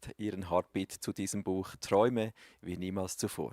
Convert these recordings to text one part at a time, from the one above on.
jetzt ihren Heartbeat zu diesem Buch Träume wie niemals zuvor.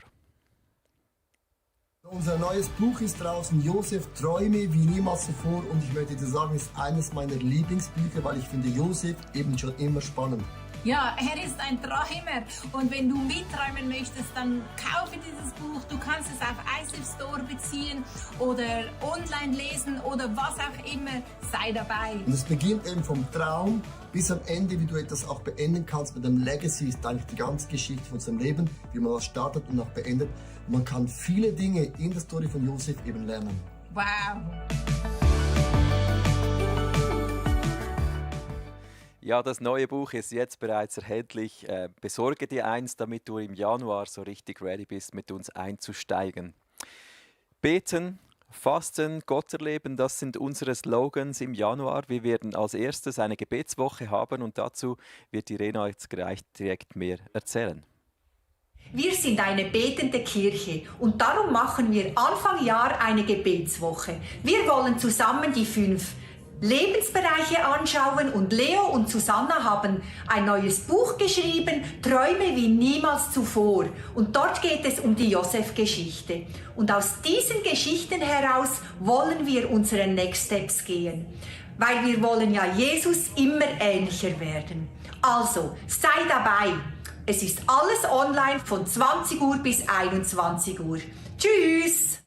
Unser neues Buch ist draußen, Josef, Träume wie niemals zuvor. Und ich möchte dir sagen, es ist eines meiner Lieblingsbücher, weil ich finde Josef eben schon immer spannend. Ja, er ist ein Träumer und wenn du mitträumen möchtest, dann kaufe dieses Buch. Du kannst es auf ICF Store beziehen oder online lesen oder was auch immer. Sei dabei. Und es beginnt eben vom Traum bis am Ende, wie du etwas auch beenden kannst. Mit dem Legacy ist eigentlich die ganze Geschichte von unserem Leben, wie man was startet und auch beendet. Und man kann viele Dinge in der Story von Josef eben lernen. Wow. Ja, das neue Buch ist jetzt bereits erhältlich. Besorge dir eins, damit du im Januar so richtig ready bist, mit uns einzusteigen. Beten, Fasten, Gott erleben, das sind unsere Slogans im Januar. Wir werden als erstes eine Gebetswoche haben und dazu wird Irena jetzt gleich direkt mehr erzählen. Wir sind eine betende Kirche und darum machen wir Anfang Jahr eine Gebetswoche. Wir wollen zusammen die 5 Lebensbereiche anschauen und Leo und Susanna haben ein neues Buch geschrieben, Träume wie niemals zuvor. Und dort geht es um die Josef-Geschichte. Und aus diesen Geschichten heraus wollen wir unsere Next Steps gehen. Weil wir wollen ja Jesus immer ähnlicher werden. Also, sei dabei. Es ist alles online von 20 Uhr bis 21 Uhr. Tschüss!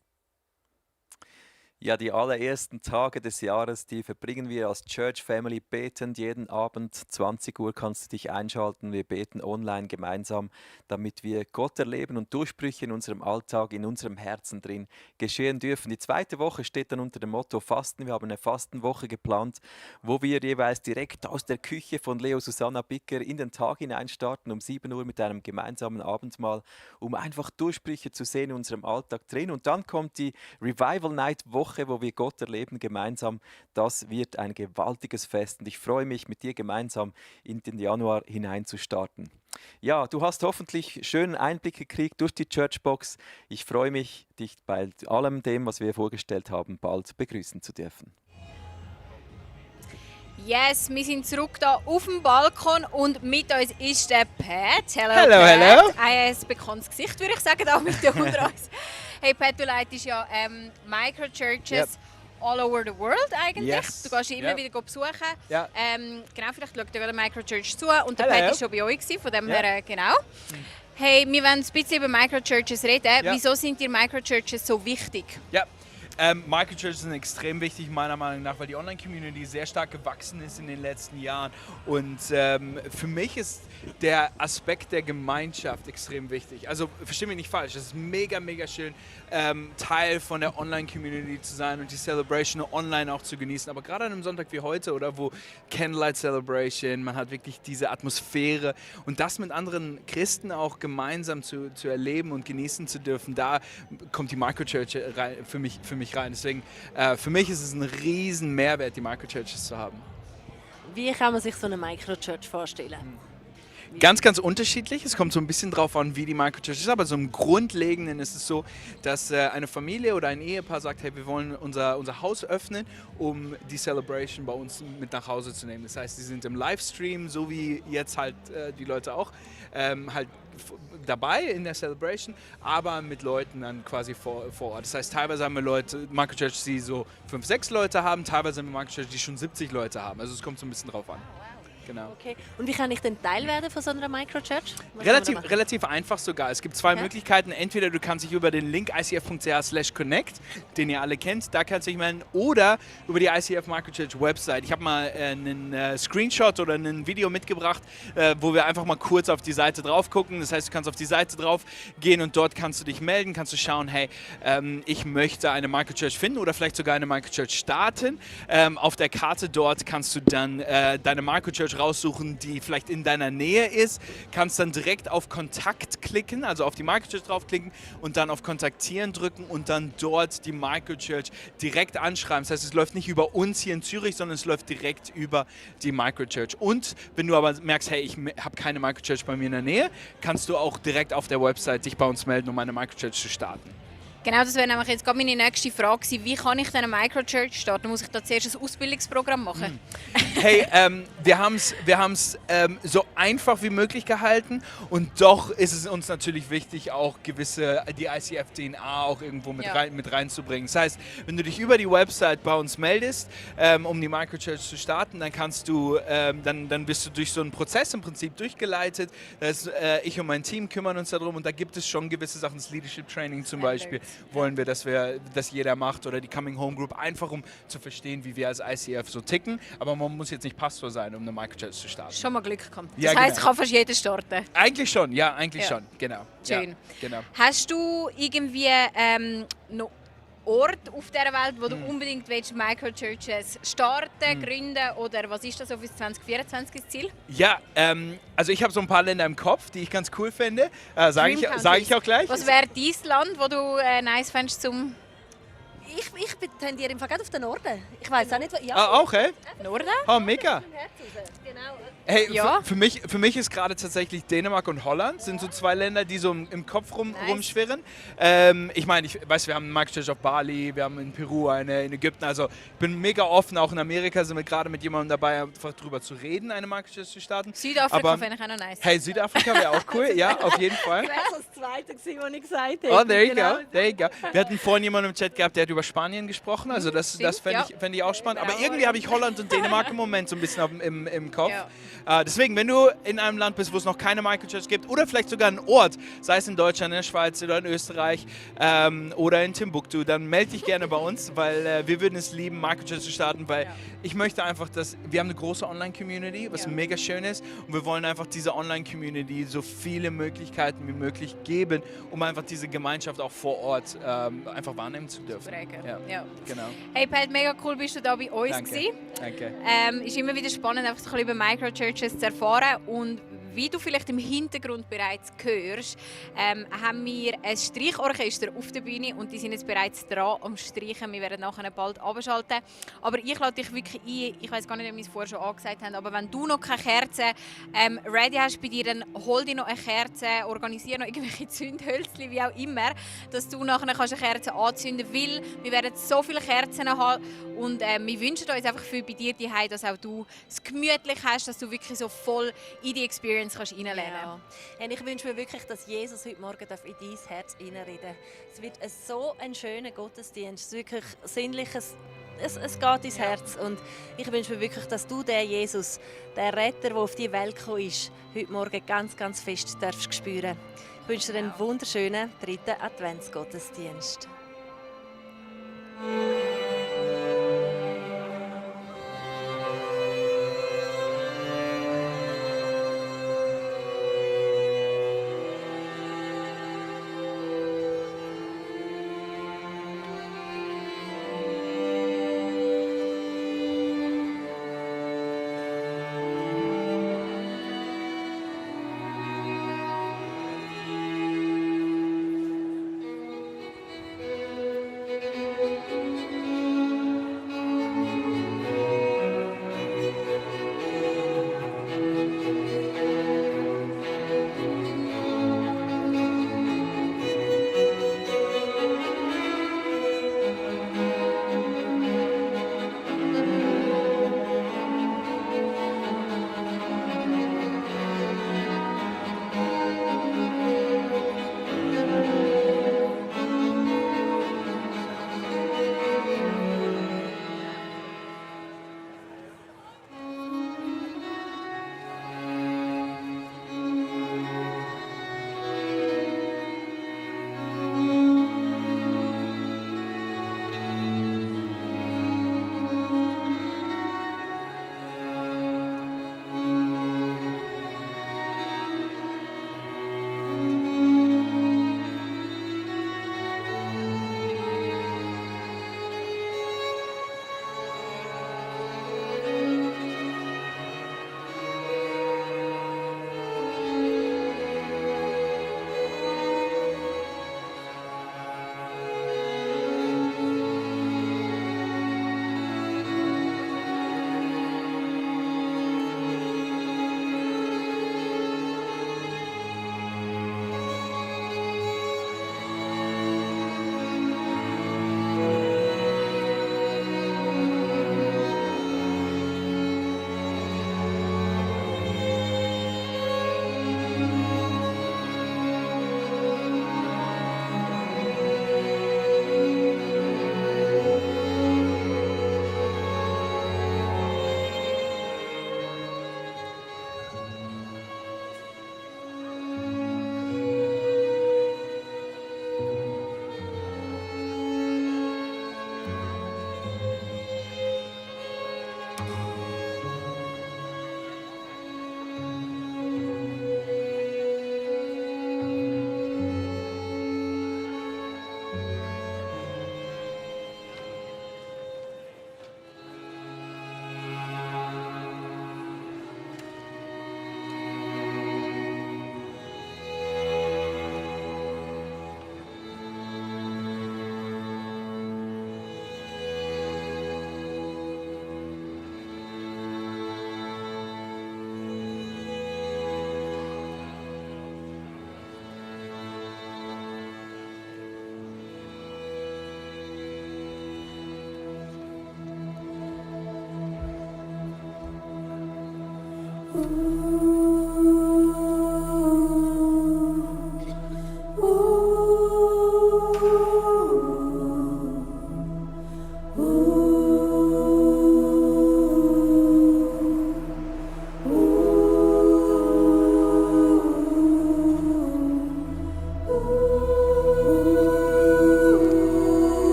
Ja, die allerersten Tage des Jahres, die verbringen wir als Church Family betend. Jeden Abend 20 Uhr kannst du dich einschalten. Wir beten online gemeinsam, damit wir Gott erleben und Durchbrüche in unserem Alltag, in unserem Herzen drin geschehen dürfen. Die zweite Woche steht dann unter dem Motto Fasten. Wir haben eine Fastenwoche geplant, wo wir jeweils direkt aus der Küche von Leo Susanna Bicker in den Tag hinein starten, um 7 Uhr mit einem gemeinsamen Abendmahl, um einfach Durchbrüche zu sehen in unserem Alltag drin. Und dann kommt die Revival Night Woche, wo wir Gott erleben gemeinsam. Das wird ein gewaltiges Fest und ich freue mich, mit dir gemeinsam in den Januar hineinzustarten. Ja, du hast hoffentlich schönen Einblick gekriegt durch die Churchbox. Ich freue mich, dich bei allem dem, was wir vorgestellt haben, bald begrüßen zu dürfen. Yes, wir sind zurück hier auf dem Balkon und mit uns ist der Pat. Hello, Pat. hello. Ein bekanntes Gesicht, würde ich sagen, auch mit dir unter uns. Hey Pat, du leitest ja Microchurches all over the world eigentlich. Yes. Du gehst sie immer Yep. wieder besuchen. Ja. Genau, vielleicht schaut dir gerade Microchurch zu und der Hello. Pat war schon bei euch, von dem Ja. her genau. Hey, wir wollen ein bisschen über Microchurches reden. Ja. Wieso sind dir Microchurches so wichtig? Ja, Microchurches sind extrem wichtig, meiner Meinung nach, weil die Online-Community sehr stark gewachsen ist in den letzten Jahren. Und für mich ist der Aspekt der Gemeinschaft extrem wichtig. Also, versteh mich nicht falsch, es ist mega, mega schön, Teil von der Online-Community zu sein und die Celebration online auch zu genießen. Aber gerade an einem Sonntag wie heute oder wo Candlelight Celebration, man hat wirklich diese Atmosphäre und das mit anderen Christen auch gemeinsam zu erleben und genießen zu dürfen, da kommt die Microchurch für mich rein. Deswegen, für mich ist es ein riesen Mehrwert, die Microchurches zu haben. Wie kann man sich so eine Microchurch vorstellen? Ganz, ganz unterschiedlich. Es kommt so ein bisschen drauf an, wie die Microchurch ist, aber so im Grundlegenden ist es so, dass eine Familie oder ein Ehepaar sagt, hey, wir wollen unser Haus öffnen, um die Celebration bei uns mit nach Hause zu nehmen. Das heißt, sie sind im Livestream, so wie jetzt halt die Leute auch, halt dabei in der Celebration, aber mit Leuten dann quasi vor Ort. Das heißt, teilweise haben wir Leute, Microchurch, die so 5, 6 Leute haben, teilweise haben wir Microchurch, die schon 70 Leute haben. Also es kommt so ein bisschen drauf an. Genau. Okay. Und wie kann ich denn Teil werden von so einer Microchurch? Was kann man da machen? Relativ einfach sogar. Es gibt 2 Ja. Möglichkeiten. Entweder du kannst dich über den Link icf.ch/connect, den ihr alle kennt, da kannst du dich melden, oder über die ICF Microchurch Website. Ich habe mal einen Screenshot oder ein Video mitgebracht, wo wir einfach mal kurz auf die Seite drauf gucken. Das heißt, du kannst auf die Seite drauf gehen und dort kannst du dich melden, kannst du schauen, hey, ich möchte eine Microchurch finden oder vielleicht sogar eine Microchurch starten. Auf der Karte dort kannst du dann deine Microchurch raussuchen, die vielleicht in deiner Nähe ist, kannst dann direkt auf Kontakt klicken, also auf die Microchurch draufklicken und dann auf Kontaktieren drücken und dann dort die Microchurch direkt anschreiben. Das heißt, es läuft nicht über uns hier in Zürich, sondern es läuft direkt über die Microchurch. Und wenn du aber merkst, hey, ich habe keine Microchurch bei mir in der Nähe, kannst du auch direkt auf der Website dich bei uns melden, um eine Microchurch zu starten. Genau, das wäre nämlich jetzt gerade meine nächste Frage gewesen. Wie kann ich denn eine Microchurch starten? Muss ich da zuerst ein Ausbildungsprogramm machen? Hey, wir haben's so einfach wie möglich gehalten und doch ist es uns natürlich wichtig, auch die ICF-DNA auch irgendwo mit reinzubringen. Das heißt, wenn du dich über die Website bei uns meldest, um die Microchurch zu starten, dann kannst du, dann bist du durch so einen Prozess im Prinzip durchgeleitet. Ich und mein Team kümmern uns darum und da gibt es schon gewisse Sachen, das Leadership Training zum Beispiel, wollen wir, dass jeder macht oder die Coming Home Group, einfach um zu verstehen, wie wir als ICF so ticken. Aber man muss jetzt nicht Pastor sein, um eine Microchurch zu starten. Schon mal Glück gehabt. Ja, Das heisst, genau. kann fast jeder starten. Eigentlich schon, schon, genau. Schön. Ja, genau. Hast du irgendwie noch Ort auf dieser Welt, wo du unbedingt willst, Microchurches starten, gründen oder was ist das so für 2024 das Ziel? Ja, also ich habe so ein paar Länder im Kopf, die ich ganz cool finde. Sage ich auch gleich. Was wäre dein Land, wo du nice fändest zum Ich tendiere im Fall gerade auf den Norden. Ich weiß auch nicht, was... Ja, Auch, hey? Norden? Oh, mega. Genau. Hey, Ja. für mich ist gerade tatsächlich Dänemark und Holland sind so zwei Länder, die so im Kopf rumschwirren. Ich meine, wir haben eine Microchurch auf Bali, wir haben in Peru eine in Ägypten. Also ich bin mega offen, auch in Amerika sind wir gerade mit jemandem dabei, einfach drüber zu reden, eine Microchurch zu starten. Südafrika fände ich auch noch nice. Hey, Südafrika wäre auch cool, ja, auf jeden Fall. Das war das Zweite, was ich gesagt habe. Oh, there you go. Wir hatten vorhin jemanden im Chat gehabt, der hat über Spanien gesprochen, also das fände ich auch spannend. Aber irgendwie habe ich Holland und Dänemark im Moment so ein bisschen im Kopf. Deswegen, wenn du in einem Land bist, wo es noch keine Microchurch gibt oder vielleicht sogar einen Ort, sei es in Deutschland, in der Schweiz oder in Österreich oder in Timbuktu, dann melde dich gerne bei uns, weil wir würden es lieben, Microchurch zu starten, weil ich möchte einfach, wir haben eine große Online-Community, was mega schön ist und wir wollen einfach dieser Online-Community so viele Möglichkeiten wie möglich geben, um einfach diese Gemeinschaft auch vor Ort einfach wahrnehmen zu dürfen. Ja. Genau. Hey Pat, mega cool bist du da bei uns gewesen. Danke. Ist immer wieder spannend, einfach so ein bisschen über Microchurches zu erfahren und wie du vielleicht im Hintergrund bereits hörst, haben wir ein Streichorchester auf der Bühne und die sind jetzt bereits dran am Streichen. Wir werden nachher bald abschalten. Aber ich lade dich wirklich ein, ich weiß gar nicht, ob wir es vorher schon angesagt haben, aber wenn du noch keine Kerze ready hast bei dir, dann hol dir noch eine Kerze, organisiere noch irgendwelche Zündhölzchen, wie auch immer, dass du nachher eine Kerze anzünden kannst, weil wir werden so viele Kerzen haben und wir wünschen uns einfach für bei dir die Heim, dass auch du es gemütlich hast, dass du wirklich so voll in die Experience kannst reinlernen. Ja. Und ich wünsche mir wirklich, dass Jesus heute Morgen in dein Herz hineinreden. Es wird so ein schöner Gottesdienst, es ist wirklich sinnliches. Es geht ins Herz und ich wünsche mir wirklich, dass du den Jesus, der Retter, der auf die Welt gekommen ist, heute Morgen ganz, ganz fest darfst spüren. Ich wünsche dir einen wunderschönen 3. Adventsgottesdienst.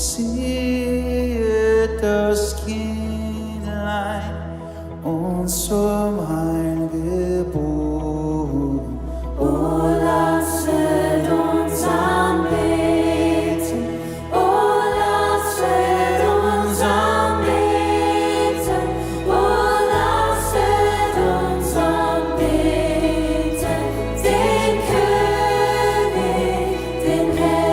siehet das Kindlein uns zum Heil geboren. O lasset uns anbeten, o lasset uns anbeten, o lasset uns anbeten, den König, den Herrn.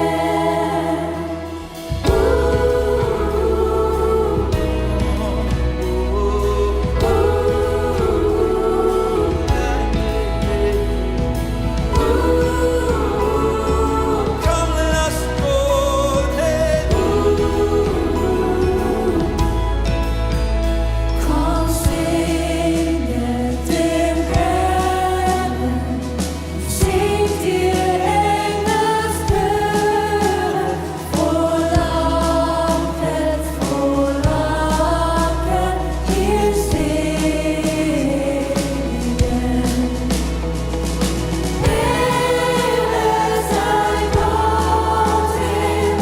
Komm, singet dem Herrn, singt ihr Engelschöre, frohlacket, ihr Seligen. Ehre sei Gott im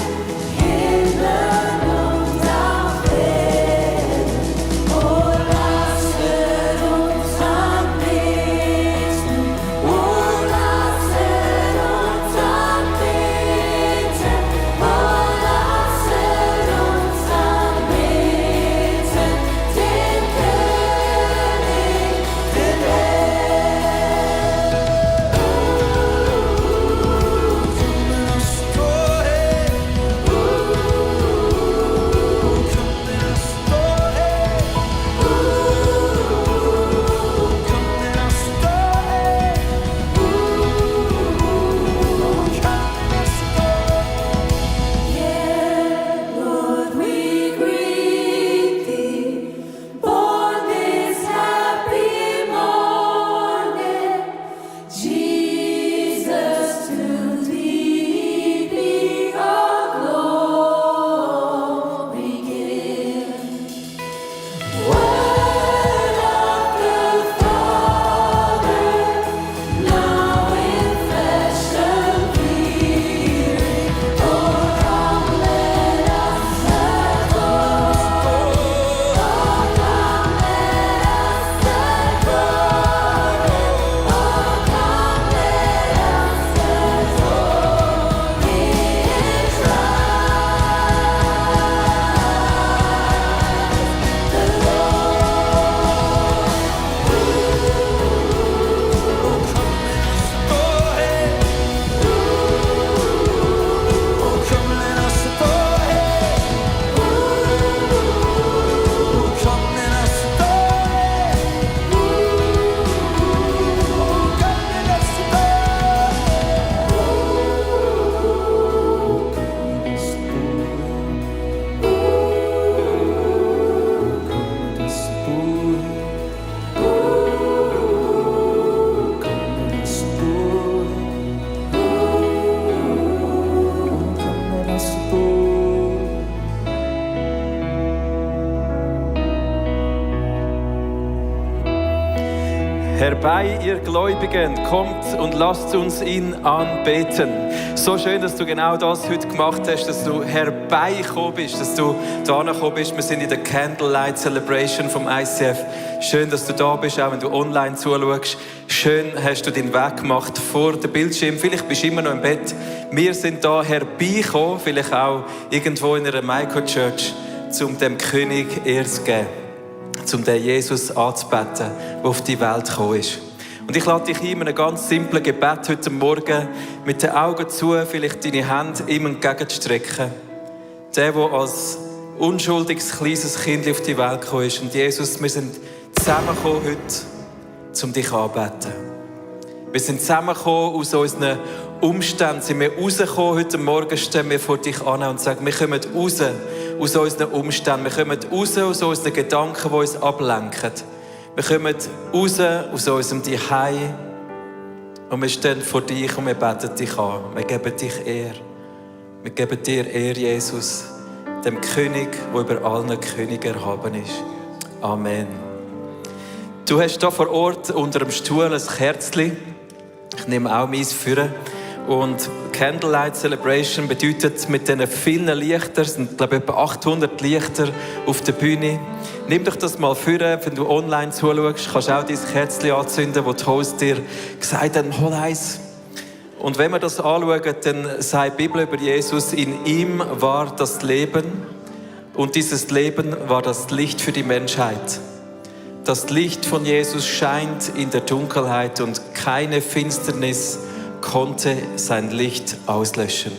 Himmel und auf Erden. O lasset uns anbeten, o lasset uns anbeten, o lasset uns anbeten, den König, den Lord, we greet thee, born this happy morning. Jesus, to thee be our glory given. Word of the Father, now in flesh appearing. Oh, come, let us adore. Oh, come, let us adore. Oh, come, let us adore His Herbei, ihr Gläubigen, kommt und lasst uns ihn anbeten. So schön, dass du genau das heute gemacht hast, dass du herbeigekommen bist, dass du da gekommen bist. Wir sind in der Candlelight Celebration vom ICF. Schön, dass du da bist, auch wenn du online zuschaust. Schön hast du den Weg gemacht vor dem Bildschirm. Vielleicht bist du immer noch im Bett. Wir sind da herbeigekommen, vielleicht auch irgendwo in einer Microchurch, um dem König Ehre zu geben, um den Jesus anzubeten, der auf die Welt gekommen ist. Und ich lade dich ein, in einem ganz simplen Gebet heute Morgen mit den Augen zu, vielleicht deine Hände ihm entgegenzustrecken. Der als unschuldiges, kleines Kind auf die Welt gekommen ist. Und Jesus, wir sind zusammengekommen heute, um dich anzubeten. Wir sind zusammengekommen aus unseren Umständen. Sind wir rausgekommen, heute Morgen stehen wir vor dich an und sagen, wir kommen raus aus unseren Umständen. Wir kommen raus aus unseren Gedanken, die uns ablenken. Wir kommen raus aus unserem Zuhause und wir stehen vor dich und wir beten dich an. Wir geben dich Ehre. Wir geben dir Ehre, Jesus, dem König, der über allen Königen erhaben ist. Amen. Du hast hier vor Ort unter dem Stuhl ein Kerzchen. Ich nehme auch meins vor. Und Candlelight Celebration bedeutet mit diesen vielen Lichtern, es sind glaube ich etwa 800 Lichter auf der Bühne. Nimm doch das mal vor, wenn du online zuschaust, kannst du auch dein Kerzchen anzünden, wo die Host dir gesagt hat, hol eins. Und wenn wir das anschauen, dann sagt die Bibel über Jesus, in ihm war das Leben und dieses Leben war das Licht für die Menschheit. Das Licht von Jesus scheint in der Dunkelheit und keine Finsternis konnte sein Licht auslöschen.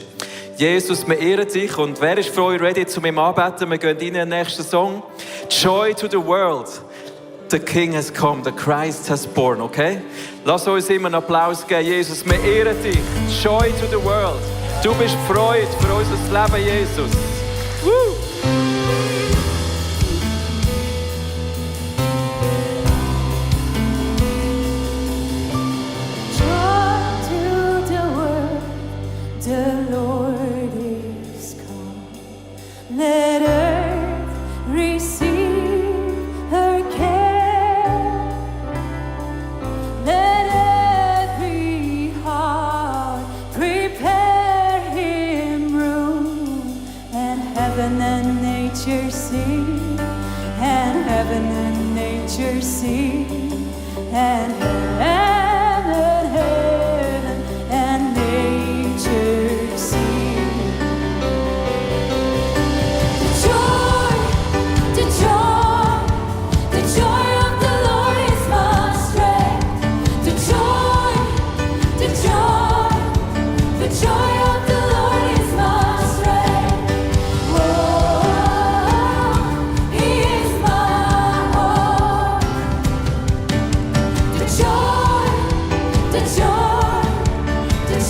Jesus, wir ehren dich und wer ist für euch ready zu ihm anbeten? Wir gehen in den nächsten Song. Joy to the world. The King has come, the Christ has born, okay? Lass uns ihm einen Applaus geben, Jesus. Wir ehren dich. Joy to the world. Du bist Freude für unser Leben, Jesus. Woo! The Lord is come. Let earth receive her care. Let every heart prepare him room. And heaven and nature sing. And heaven and nature sing. And heaven and nature sing. The joy of the Lord is my strength. The joy of the Lord is my strength. Whoa, He is my hope. The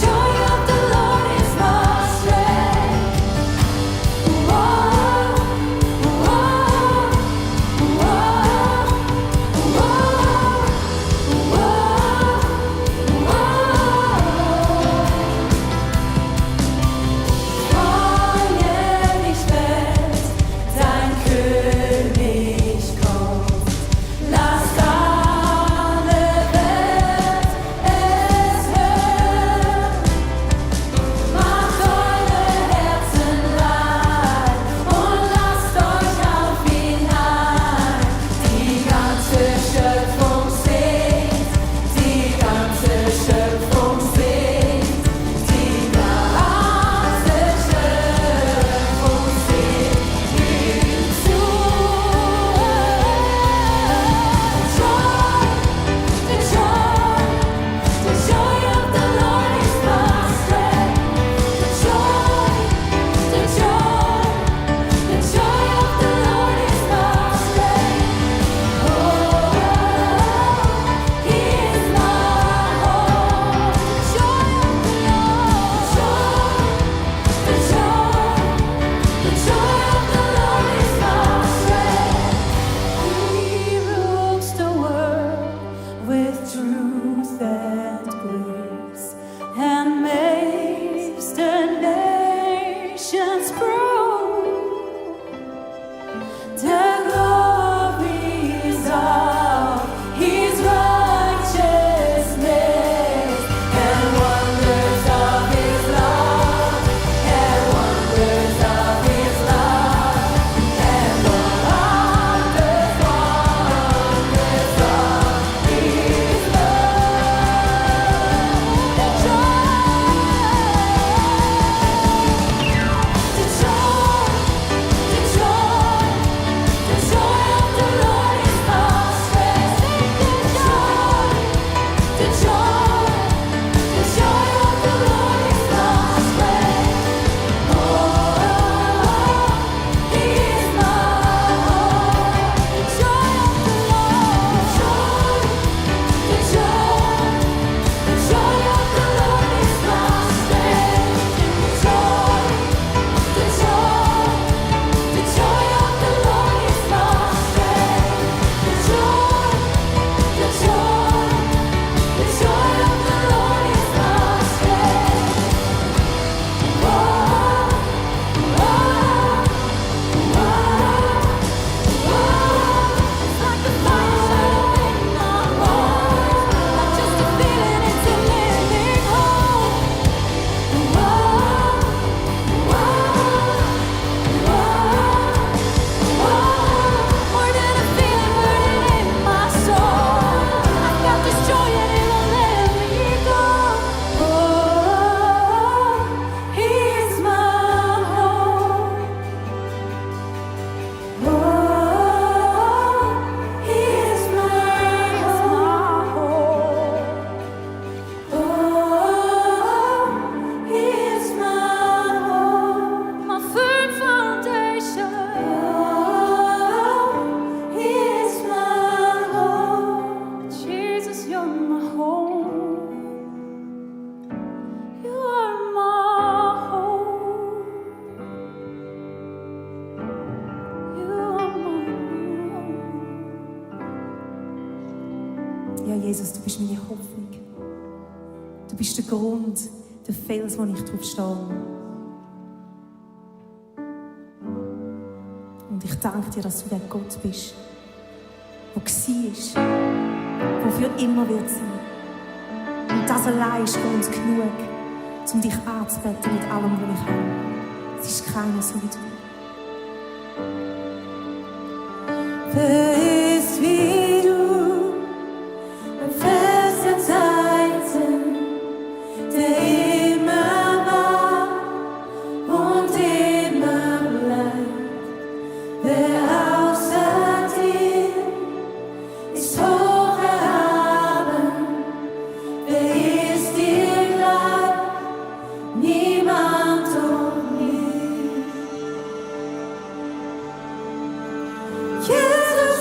joy of the Lord is my strength. Whoa, whoa, Freue dich fest, dein König kommt. Lass alle Welt es hören. Macht eure Herzen leicht und lasst euch auf ihn ein. Die ganze Schöpfung singt, die ganze Schöpfung singt, die ganze Schöpfung singt ihm zu. The joy of the Lord is my strength. The joy of the Lord is my strength. Oh, He is my hope. The joy of the Lord, the joy of the Lord is my strength. He rules the world with truth and grace, and makes the nations grow. The glories of His righteousness and wonders of His love, and wonders of His love, and wonders of His love. The joy Jesus, du bist meine Hoffnung. Du bist der Grund, der Fels, wo ich drauf stehe. Und ich danke dir, dass du der Gott bist, der war, der für immer wird sein. Und das allein ist Grund genug, um dich anzubeten mit allem, was ich habe. Es ist keiner so wie du. Wer ist wie du, ein Fels der Zeiten, der immer war und immer bleibt. Wer außer dir ist hoch erhaben, wer ist dir gleich? Niemand und nie. Jesus,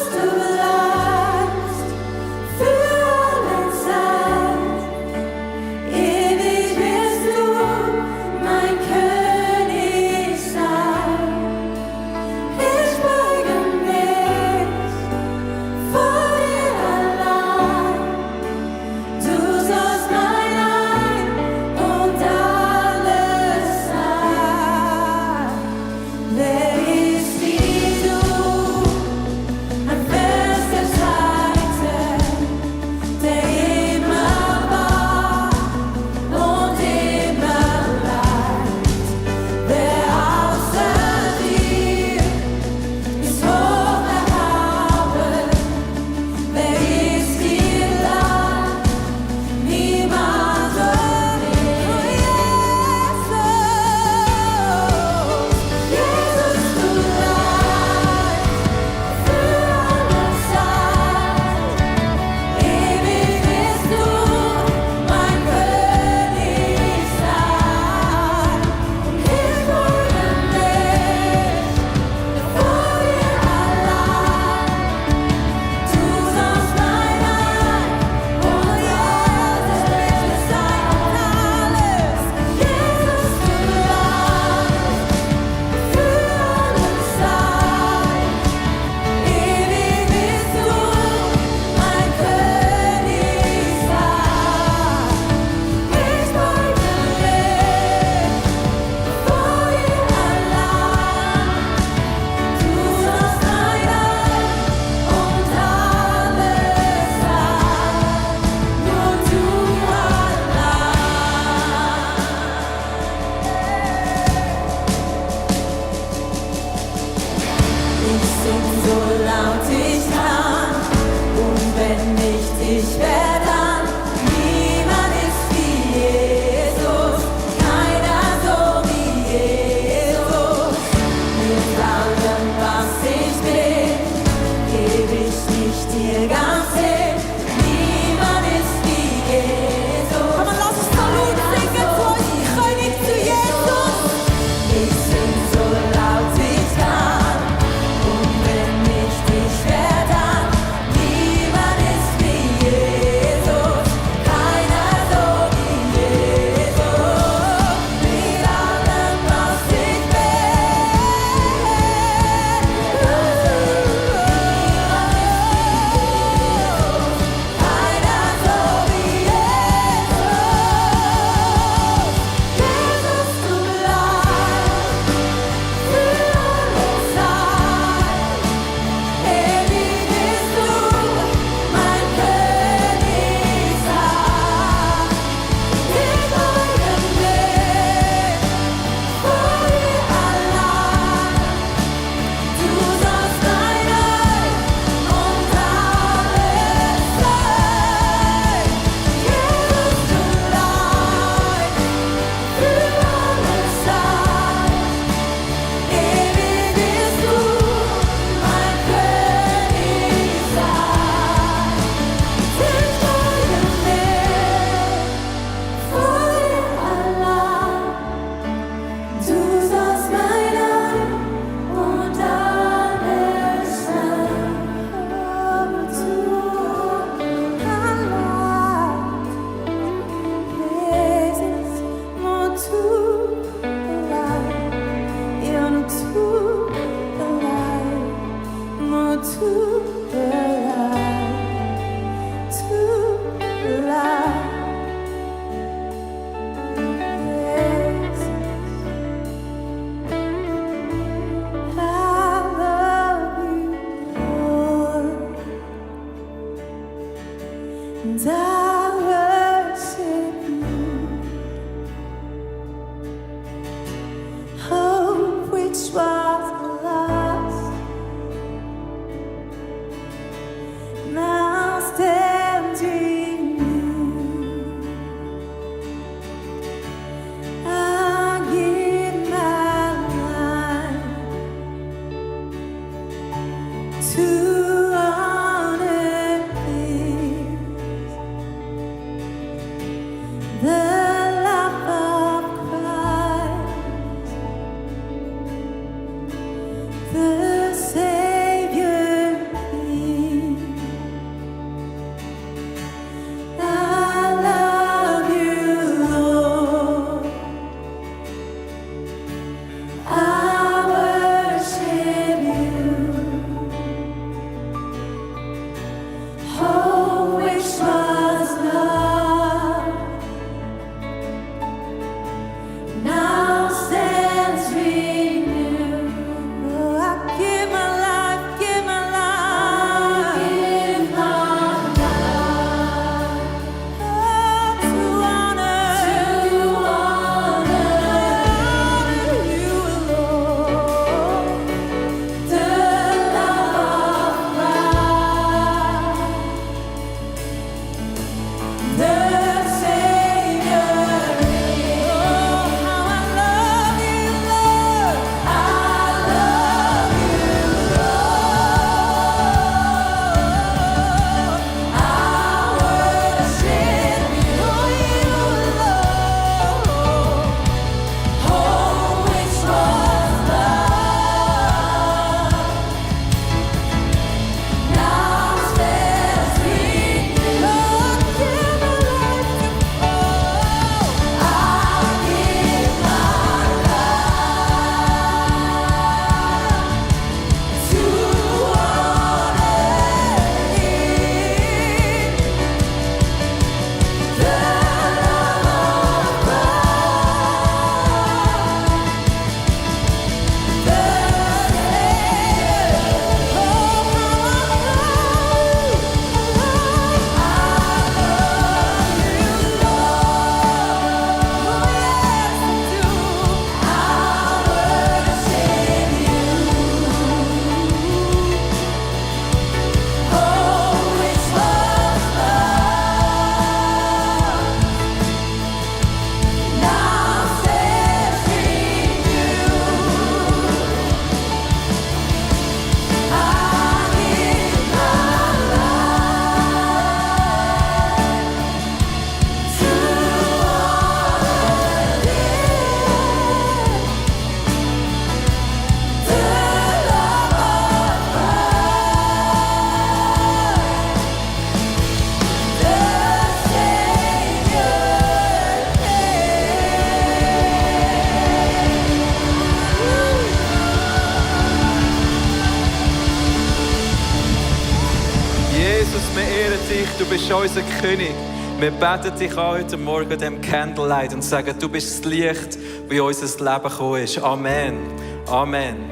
dich, du bist unser König. Wir beten dich an heute Morgen an diesem Candlelight und sagen, du bist das Licht, wie unser Leben gekommen ist. Amen. Amen.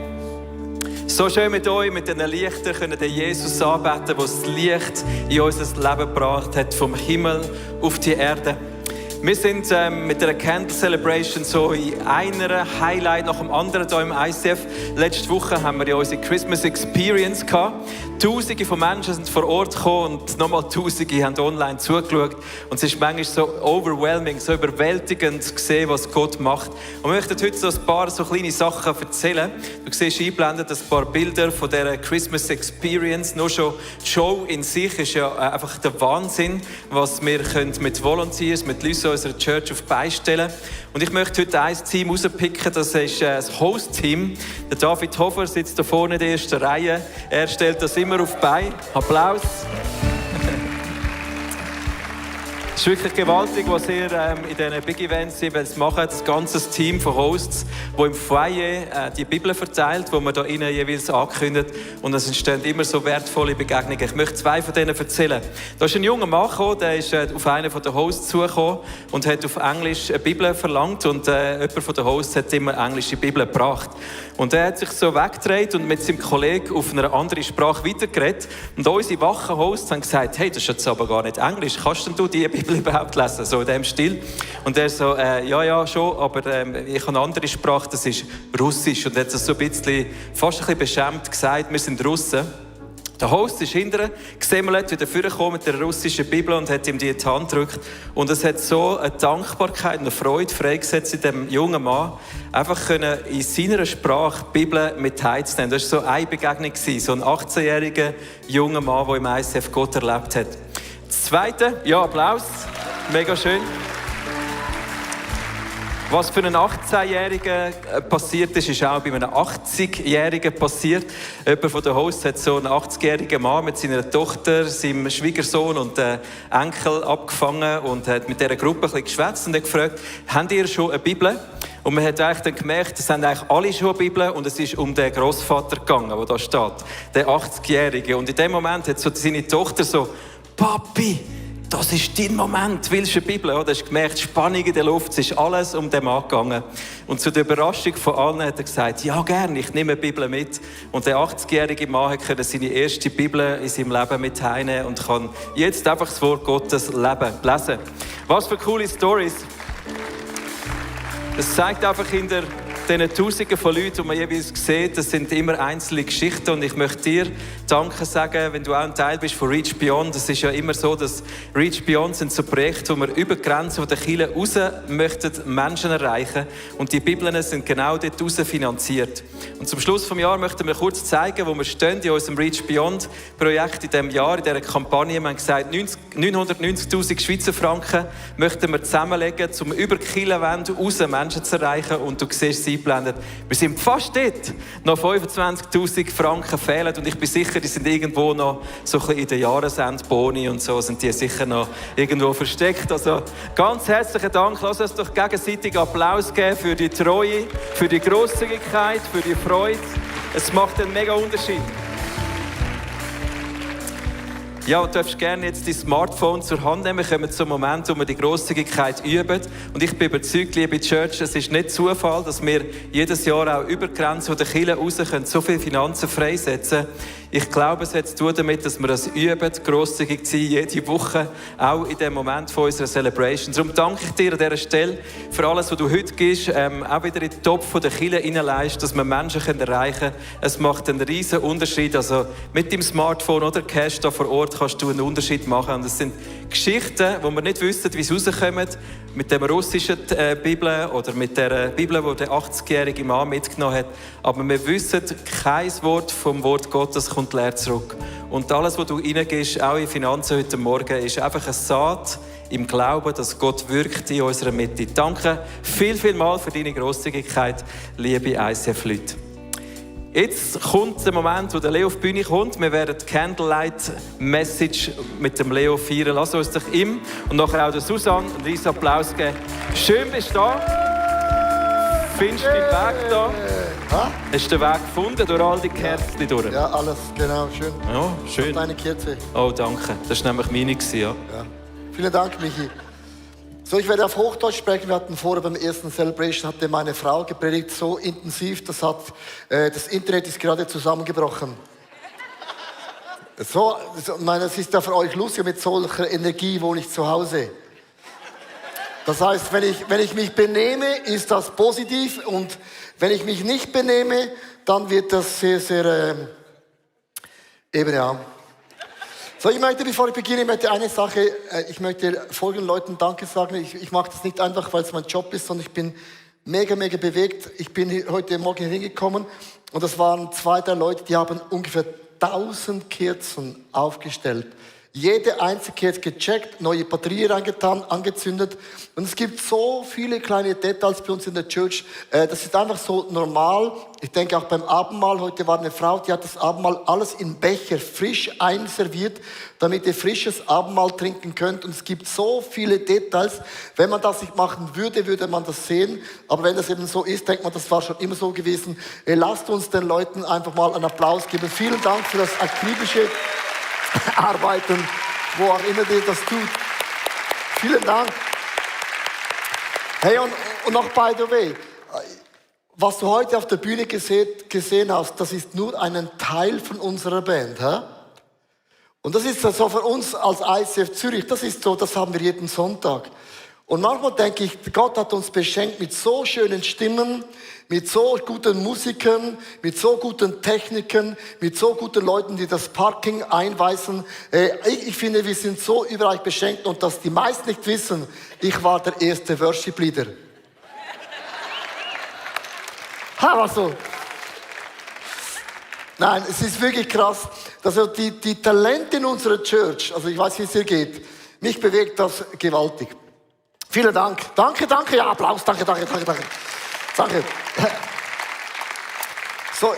So schön mit euch, mit diesen Lichtern, können den Jesus anbeten, der das Licht in unser Leben gebracht hat, vom Himmel auf die Erde. Wir sind mit der Candle Celebration so in einer Highlight nach dem anderen hier im ICF. Letzte Woche haben wir ja unsere Christmas Experience gehabt. Tausende von Menschen sind vor Ort gekommen und nochmal Tausende haben online zugeschaut. Und es ist manchmal so overwhelming, so überwältigend zu sehen, was Gott macht. Und wir möchten heute so ein paar so kleine Sachen erzählen. Du siehst eingeblendet ein paar Bilder von dieser Christmas Experience. Nur schon die Show in sich ist ja einfach der Wahnsinn, was wir können mit Volunteers, mit Leuten unserer Church auf die Beine stellen. Und ich möchte heute ein Team rauspicken, das ist das Host-Team. Der David Hofer sitzt da vorne in der ersten Reihe. Er stellt das immer auf die Beine. Applaus. Es ist wirklich gewaltig, was ihr in diesen Big Events machen. Das ganze Team von Hosts, das im Foyer die Bibel verteilt, die man da innen jeweils ankündigt. Und es entstehen immer so wertvolle Begegnungen. Ich möchte zwei von denen erzählen. Da ist ein junger Mann gekommen, der ist auf einen der Hosts zugekommen und hat auf Englisch eine Bibel verlangt. Und jemand von den Hosts hat immer englische Bibel gebracht. Und er hat sich so weggedreht und mit seinem Kollegen auf einer anderen Sprache weitergeredet. Und unsere wachen Hosts haben gesagt, hey, das ist jetzt aber gar nicht Englisch. Kannst denn du die Bibel überhaupt lesen? So in diesem Stil. Und er so, ja, schon, aber ich habe eine andere Sprache, das ist Russisch. Und er hat so ein bisschen, fast ein bisschen beschämt gesagt, wir sind Russen. Der Host ist hinterher gesammelt, wieder vorgekommen mit der russischen Bibel und hat ihm die in die Hand gedrückt. Und es hat so eine Dankbarkeit, eine Freude freigesetzt in diesem jungen Mann, einfach können in seiner Sprache die Bibel mit heimzunehmen. Das war so eine Begegnung, so ein 18-jähriger junger Mann, der im ICF Gott erlebt hat. Das Zweite, ja, Applaus, mega schön. Was für einen 18-Jährigen passiert ist, ist auch bei einem 80-Jährigen passiert. Jemand von den Hosts hat so einen 80-jährigen Mann mit seiner Tochter, seinem Schwiegersohn und Enkel abgefangen und hat mit dieser Gruppe ein bisschen geschwätzt und hat gefragt, habt ihr schon eine Bibel? Und man hat eigentlich dann gemerkt, es haben eigentlich alle schon eine Bibel und es ist um den Grossvater gegangen, der da steht, der 80-Jährige. Und in dem Moment hat so seine Tochter so, Papi, das ist dein Moment, willst du eine Bibel? Ja, da hast du gemerkt, Spannung in der Luft, es ist alles um den Mann gegangen. Und zu der Überraschung von allen hat er gesagt, ja gerne, ich nehme eine Bibel mit. Und der 80-jährige Mann konnte seine erste Bibel in seinem Leben mit heimnehmen und kann jetzt einfach das Wort Gottes lesen. Was für coole Storys. Es zeigt einfach hinter diesen Tausenden von Leuten, die man jeweils sieht, das sind immer einzelne Geschichten. Und ich möchte dir Danke sagen, wenn du auch ein Teil bist von Reach Beyond. Es ist ja immer so, dass Reach Beyond sind so Projekte, wo wir über die Grenzen der Kirche raus möchten Menschen erreichen. Und die Bibeln sind genau dort raus finanziert. Und zum Schluss des Jahres möchten wir kurz zeigen, wo wir stehen in unserem Reach Beyond Projekt in diesem Jahr, in dieser Kampagne. Wir haben gesagt, 990'000 Schweizer Franken möchten wir zusammenlegen, um über die Kirchenwände raus Menschen zu erreichen. Und du siehst sie eingeblendet. Wir sind fast dort. Noch 25'000 Franken fehlen und ich bin sicher, die sind irgendwo noch so ein bisschen in den Jahresendboni und so sind die sicher noch irgendwo versteckt. Also ganz herzlichen Dank. Lass uns doch gegenseitig Applaus geben für die Treue, für die Grosszügigkeit, für die Freude. Es macht einen mega Unterschied. Ja, du darfst gerne jetzt dein Smartphone zur Hand nehmen. Wir kommen zum Moment, wo wir die Grosszügigkeit üben. Und ich bin überzeugt, liebe Church, es ist nicht Zufall, dass wir jedes Jahr auch über die Grenzen der Kirche raus können, so viele Finanzen freisetzen. Ich glaube, es hat zu tun damit, dass wir das üben, grosszügig zu sein, jede Woche, auch in dem Moment von unserer Celebration. Darum danke ich dir an dieser Stelle für alles, was du heute gibst, auch wieder in den Topf der Kirche hineinleist, dass wir Menschen erreichen können. Es macht einen riesen Unterschied. Also mit dem Smartphone oder Cash da vor Ort kannst du einen Unterschied machen. Und es sind Geschichten, wo wir nicht wissen, wie sie rauskommen, mit der russischen Bibel oder mit der Bibel, die der 80-jährige Mann mitgenommen hat. Aber wir wissen, kein Wort vom Wort Gottes kommt leer zurück. Und alles, was du reingibst, auch in Finanzen heute Morgen, ist einfach eine Saat im Glauben, dass Gott wirkt in unserer Mitte. Danke viel mal für deine Grosszügigkeit, liebe ICF-Leute. Jetzt kommt der Moment, wo der Leo auf die Bühne kommt. Wir werden die Candlelight-Message mit dem Leo feiern. Lass uns doch ihm und nachher auch der Susanne einen riesen Applaus geben. Schön bist du da. Findest du deinen Weg da. Hast du den Weg gefunden durch all die Kerzen durch? Ja, alles, genau, schön. Ja, schön. Deine Kerze. Oh, danke. Das war nämlich meine, ja. Ja. Vielen Dank, Michi. So, ich werde auf Hochdeutsch sprechen. Wir hatten vorher beim ersten Celebration, hatte meine Frau gepredigt, so intensiv, das Internet ist gerade zusammengebrochen. So, es ist ja für euch lustig, mit solcher Energie wohne ich zu Hause. Das heißt, wenn ich mich benehme, ist das positiv, und wenn ich mich nicht benehme, dann wird das sehr, sehr eben ja. So, ich möchte, bevor ich beginne, eine Sache, ich möchte folgenden Leuten Danke sagen. Ich mache das nicht einfach, weil es mein Job ist, sondern ich bin mega, mega bewegt. Ich bin heute Morgen hingekommen und das waren 2, 3 Leute, die haben ungefähr 1000 Kerzen aufgestellt. Jede einzelne Kerze gecheckt, neue Batterie reingetan, angezündet. Und es gibt so viele kleine Details bei uns in der Church. Das ist einfach so normal. Ich denke auch beim Abendmahl. Heute war eine Frau, die hat das Abendmahl alles in Becher frisch einserviert, damit ihr frisches Abendmahl trinken könnt. Und es gibt so viele Details. Wenn man das nicht machen würde, würde man das sehen. Aber wenn das eben so ist, denkt man, das war schon immer so gewesen. Lasst uns den Leuten einfach mal einen Applaus geben. Vielen Dank für das akribische Arbeiten, wo auch immer ihr das tut. Vielen Dank. Hey, und noch by the way, was du heute auf der Bühne gesehen hast, das ist nur ein Teil von unserer Band. Hä? Und das ist so für uns als ICF Zürich, das ist so, das haben wir jeden Sonntag. Und manchmal denke ich, Gott hat uns beschenkt mit so schönen Stimmen, mit so guten Musikern, mit so guten Techniken, mit so guten Leuten, die das Parking einweisen. Ich finde, wir sind so überreich beschenkt, und dass die meisten nicht wissen, ich war der erste Worship-Leader. Also, nein, es ist wirklich krass. Also die Talente in unserer Church, also ich weiß, wie es dir geht, mich bewegt das gewaltig. Vielen Dank. Danke, ja, Applaus, danke. Danke. So,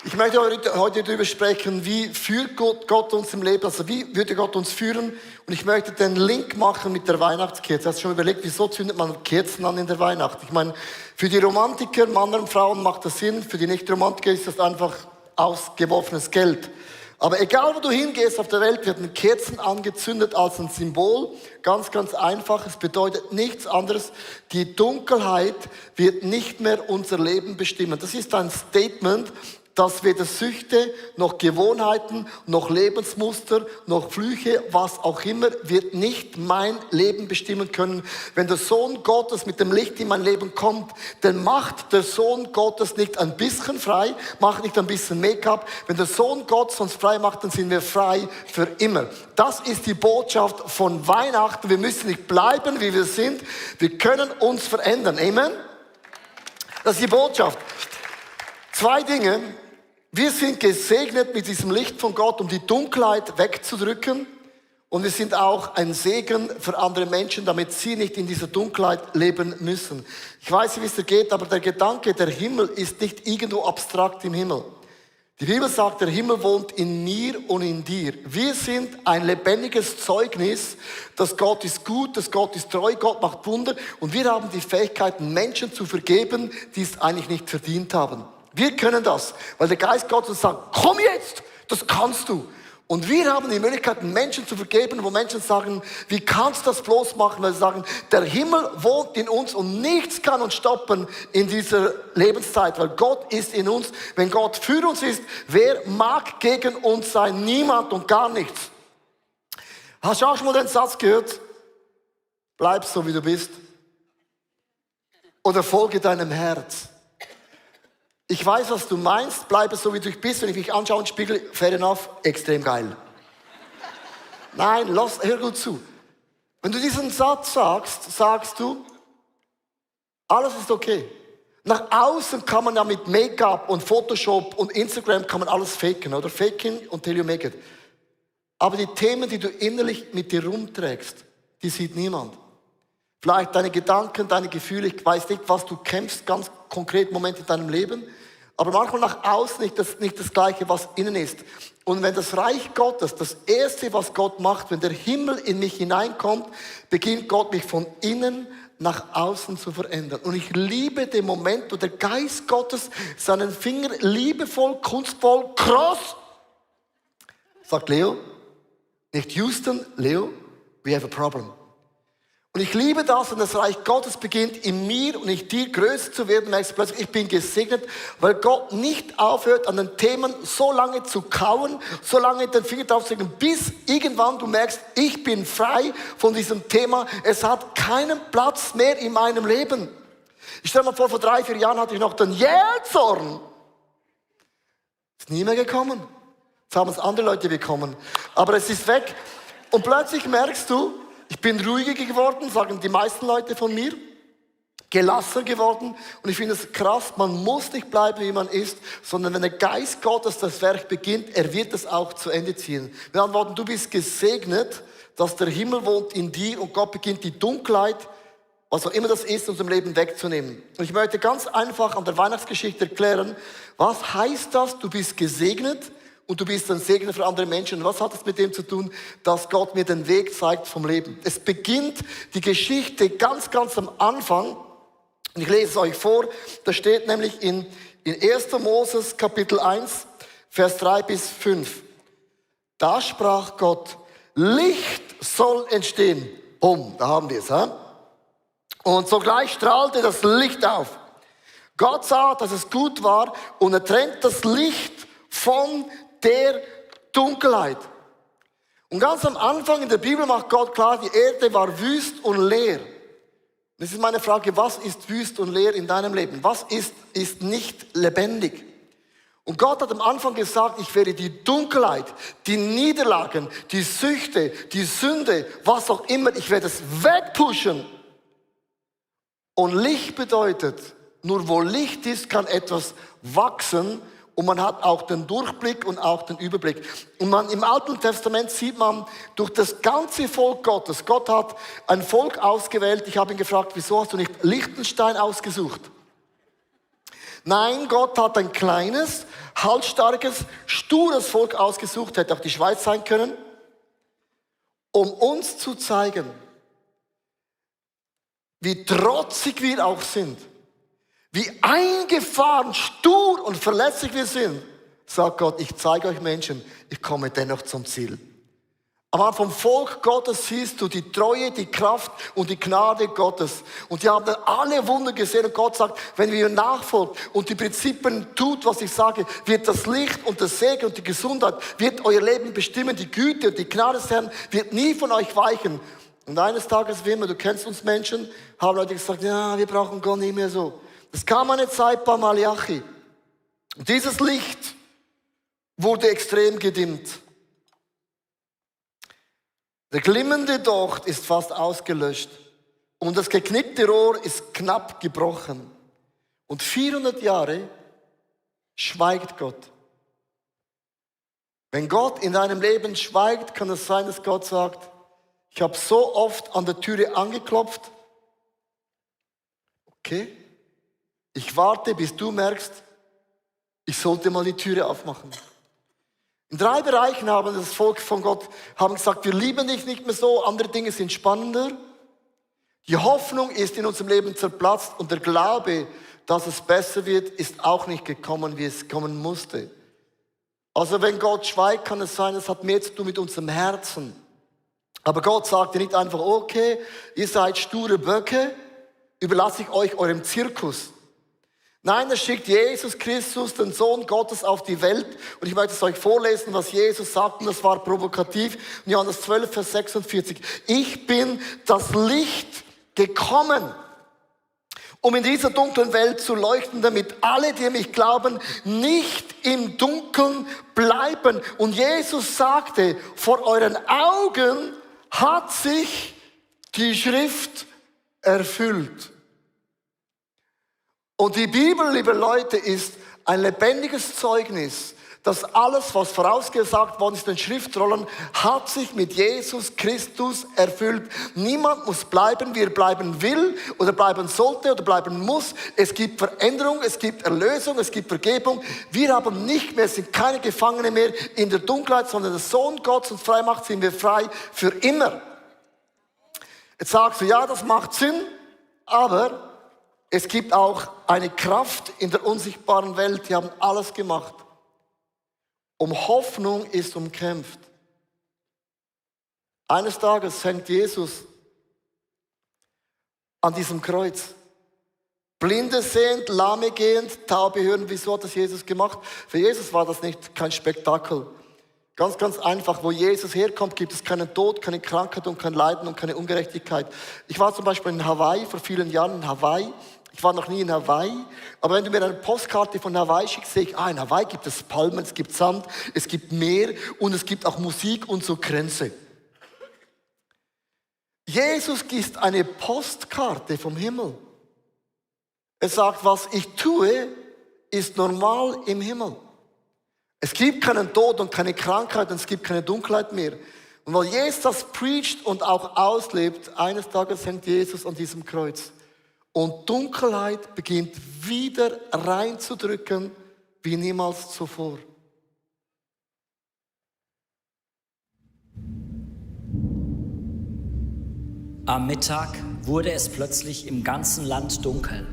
ich möchte heute darüber sprechen, wie führt Gott uns im Leben, also wie würde Gott uns führen. Und ich möchte den Link machen mit der Weihnachtskerze. Hast du schon überlegt, wieso zündet man Kerzen an in der Weihnacht? Ich meine, für die Romantiker, Männer und Frauen macht das Sinn, für die Nicht-Romantiker ist das einfach ausgeworfenes Geld. Aber egal, wo du hingehst auf der Welt, werden Kerzen angezündet als ein Symbol. Ganz, ganz einfach. Es bedeutet nichts anderes. Die Dunkelheit wird nicht mehr unser Leben bestimmen. Das ist ein Statement, dass weder Süchte, noch Gewohnheiten, noch Lebensmuster, noch Flüche, was auch immer, wird nicht mein Leben bestimmen können. Wenn der Sohn Gottes mit dem Licht in mein Leben kommt, dann macht der Sohn Gottes nicht ein bisschen frei, macht nicht ein bisschen Make-up. Wenn der Sohn Gottes uns frei macht, dann sind wir frei für immer. Das ist die Botschaft von Weihnachten. Wir müssen nicht bleiben, wie wir sind. Wir können uns verändern. Amen? Das ist die Botschaft. 2 Dinge. Wir sind gesegnet mit diesem Licht von Gott, um die Dunkelheit wegzudrücken. Und wir sind auch ein Segen für andere Menschen, damit sie nicht in dieser Dunkelheit leben müssen. Ich weiß nicht, wie es dir geht, aber der Gedanke, der Himmel ist nicht irgendwo abstrakt im Himmel. Die Bibel sagt, der Himmel wohnt in mir und in dir. Wir sind ein lebendiges Zeugnis, dass Gott ist gut, dass Gott ist treu, Gott macht Wunder. Und wir haben die Fähigkeit, Menschen zu vergeben, die es eigentlich nicht verdient haben. Wir können das, weil der Geist Gottes sagt, komm jetzt, das kannst du. Und wir haben die Möglichkeit, Menschen zu vergeben, wo Menschen sagen, wie kannst du das bloß machen? Weil sie sagen, der Himmel wohnt in uns und nichts kann uns stoppen in dieser Lebenszeit, weil Gott ist in uns. Wenn Gott für uns ist, wer mag gegen uns sein? Niemand und gar nichts. Hast du auch schon mal den Satz gehört? Bleib so, wie du bist. Oder folge deinem Herz. Ich weiß, was du meinst, bleibe so, wie du bist. Wenn ich mich anschaue und spiegel, fair enough, extrem geil. Nein, hör gut zu. Wenn du diesen Satz sagst, sagst du, alles ist okay. Nach außen kann man ja mit Make-up und Photoshop und Instagram kann man alles faken, oder? Faking until you make it. Aber die Themen, die du innerlich mit dir rumträgst, die sieht niemand. Vielleicht deine Gedanken, deine Gefühle, ich weiß nicht, was du kämpfst, ganz konkret Momente in deinem Leben. aber manchmal nach außen nicht das Gleiche, was innen ist. Und wenn das Reich Gottes, das Erste, was Gott macht, wenn der Himmel in mich hineinkommt, beginnt Gott mich von innen nach außen zu verändern. Und ich liebe den Moment, wo der Geist Gottes seinen Finger liebevoll, kunstvoll, cross, sagt Leo, nicht Houston, Leo, we have a problem. Und ich liebe das, wenn das Reich Gottes beginnt, in mir und nicht dir größer zu werden, merkst du plötzlich, ich bin gesegnet, weil Gott nicht aufhört, an den Themen so lange zu kauen, so lange den Finger drauf zu legen, bis irgendwann du merkst, ich bin frei von diesem Thema, es hat keinen Platz mehr in meinem Leben. Ich stelle mir vor 3-4 Jahren hatte ich noch den Jähzorn. Ist nie mehr gekommen. Jetzt haben es andere Leute bekommen. Aber es ist weg. Und plötzlich merkst du, ich bin ruhiger geworden, sagen die meisten Leute von mir, gelassener geworden. Und ich finde es krass, man muss nicht bleiben, wie man ist, sondern wenn der Geist Gottes das Werk beginnt, er wird es auch zu Ende ziehen. Mit anderen Worten, du bist gesegnet, dass der Himmel wohnt in dir und Gott beginnt die Dunkelheit, was auch immer das ist, in unserem Leben wegzunehmen. Und ich möchte ganz einfach an der Weihnachtsgeschichte erklären, was heißt das, du bist gesegnet? Und du bist ein Segen für andere Menschen. Und was hat es mit dem zu tun, dass Gott mir den Weg zeigt vom Leben? Es beginnt die Geschichte ganz am Anfang. Und ich lese es euch vor. Da steht nämlich in 1. Moses Kapitel 1, Vers 3 bis 5. Da sprach Gott, Licht soll entstehen. Bumm, da haben wir es. Und sogleich strahlte das Licht auf. Gott sah, dass es gut war und er trennt das Licht von der Dunkelheit. Und ganz am Anfang in der Bibel macht Gott klar, die Erde war wüst und leer. Das ist meine Frage, was ist wüst und leer in deinem Leben? Was ist nicht lebendig? Und Gott hat am Anfang gesagt, ich werde die Dunkelheit, die Niederlagen, die Süchte, die Sünde, was auch immer, ich werde es wegpushen. Und Licht bedeutet, nur wo Licht ist, kann etwas wachsen. Und man hat auch den Durchblick und auch den Überblick. Und im Alten Testament sieht man durch das ganze Volk Gottes. Gott hat ein Volk ausgewählt. Ich habe ihn gefragt, wieso hast du nicht Liechtenstein ausgesucht? Nein, Gott hat ein kleines, halsstarkes, stures Volk ausgesucht. Hätte auch die Schweiz sein können. Um uns zu zeigen, wie trotzig wir auch sind. Wie eingefahren, stur und verletzlich wir sind, sagt Gott, ich zeige euch Menschen, ich komme dennoch zum Ziel. Aber vom Volk Gottes siehst du die Treue, die Kraft und die Gnade Gottes. Und die haben dann alle Wunder gesehen und Gott sagt, wenn ihr nachfolgt und die Prinzipien tut, was ich sage, wird das Licht und der Segen und die Gesundheit, wird euer Leben bestimmen, die Güte und die Gnade des Herrn wird nie von euch weichen. Und eines Tages, wie immer, du kennst uns Menschen, haben Leute gesagt, ja, wir brauchen Gott nicht mehr so. Es kam eine Zeit bei Malachi. Und dieses Licht wurde extrem gedimmt. Der glimmende Docht ist fast ausgelöscht. Und das geknickte Rohr ist knapp gebrochen. Und 400 Jahre schweigt Gott. Wenn Gott in deinem Leben schweigt, kann es sein, dass Gott sagt, ich habe so oft an der Türe angeklopft. Okay. Ich warte, bis du merkst, ich sollte mal die Türe aufmachen. In 3 Bereichen haben das Volk von Gott gesagt, wir lieben dich nicht mehr so, andere Dinge sind spannender. Die Hoffnung ist in unserem Leben zerplatzt und der Glaube, dass es besser wird, ist auch nicht gekommen, wie es kommen musste. Also wenn Gott schweigt, kann es sein, es hat mehr zu tun mit unserem Herzen. Aber Gott sagte nicht einfach, okay, ihr seid sture Böcke, überlasse ich euch eurem Zirkus. Nein, er schickt Jesus Christus, den Sohn Gottes, auf die Welt. Und ich möchte es euch vorlesen, was Jesus sagt, und das war provokativ. In Johannes 12, Vers 46. Ich bin das Licht gekommen, um in dieser dunklen Welt zu leuchten, damit alle, die mich glauben, nicht im Dunkeln bleiben. Und Jesus sagte, vor euren Augen hat sich die Schrift erfüllt. Und die Bibel, liebe Leute, ist ein lebendiges Zeugnis, dass alles, was vorausgesagt worden ist in den Schriftrollen, hat sich mit Jesus Christus erfüllt. Niemand muss bleiben, wie er bleiben will oder bleiben sollte oder bleiben muss. Es gibt Veränderung, es gibt Erlösung, es gibt Vergebung. Wir haben nicht mehr, sind keine Gefangene mehr in der Dunkelheit, sondern der Sohn Gottes uns frei macht, sind wir frei für immer. Jetzt sagst du, ja, das macht Sinn, aber es gibt auch eine Kraft in der unsichtbaren Welt, die haben alles gemacht. Hoffnung ist umkämpft. Eines Tages hängt Jesus an diesem Kreuz. Blinde sehend, Lahme gehend, Taube hören. Wieso hat das Jesus gemacht? Für Jesus war das nicht kein Spektakel. Ganz, ganz einfach, wo Jesus herkommt, gibt es keinen Tod, keine Krankheit und kein Leiden und keine Ungerechtigkeit. Ich war zum Beispiel in Hawaii, vor vielen Jahren in Hawaii. Ich war noch nie in Hawaii, aber wenn du mir eine Postkarte von Hawaii schickst, sehe ich, in Hawaii gibt es Palmen, es gibt Sand, es gibt Meer und es gibt auch Musik und so Kränze. Jesus ist eine Postkarte vom Himmel. Er sagt, was ich tue, ist normal im Himmel. Es gibt keinen Tod und keine Krankheit und es gibt keine Dunkelheit mehr. Und weil Jesus das preacht und auch auslebt, eines Tages hängt Jesus an diesem Kreuz. Und Dunkelheit beginnt wieder reinzudrücken wie niemals zuvor. Am Mittag wurde es plötzlich im ganzen Land dunkel.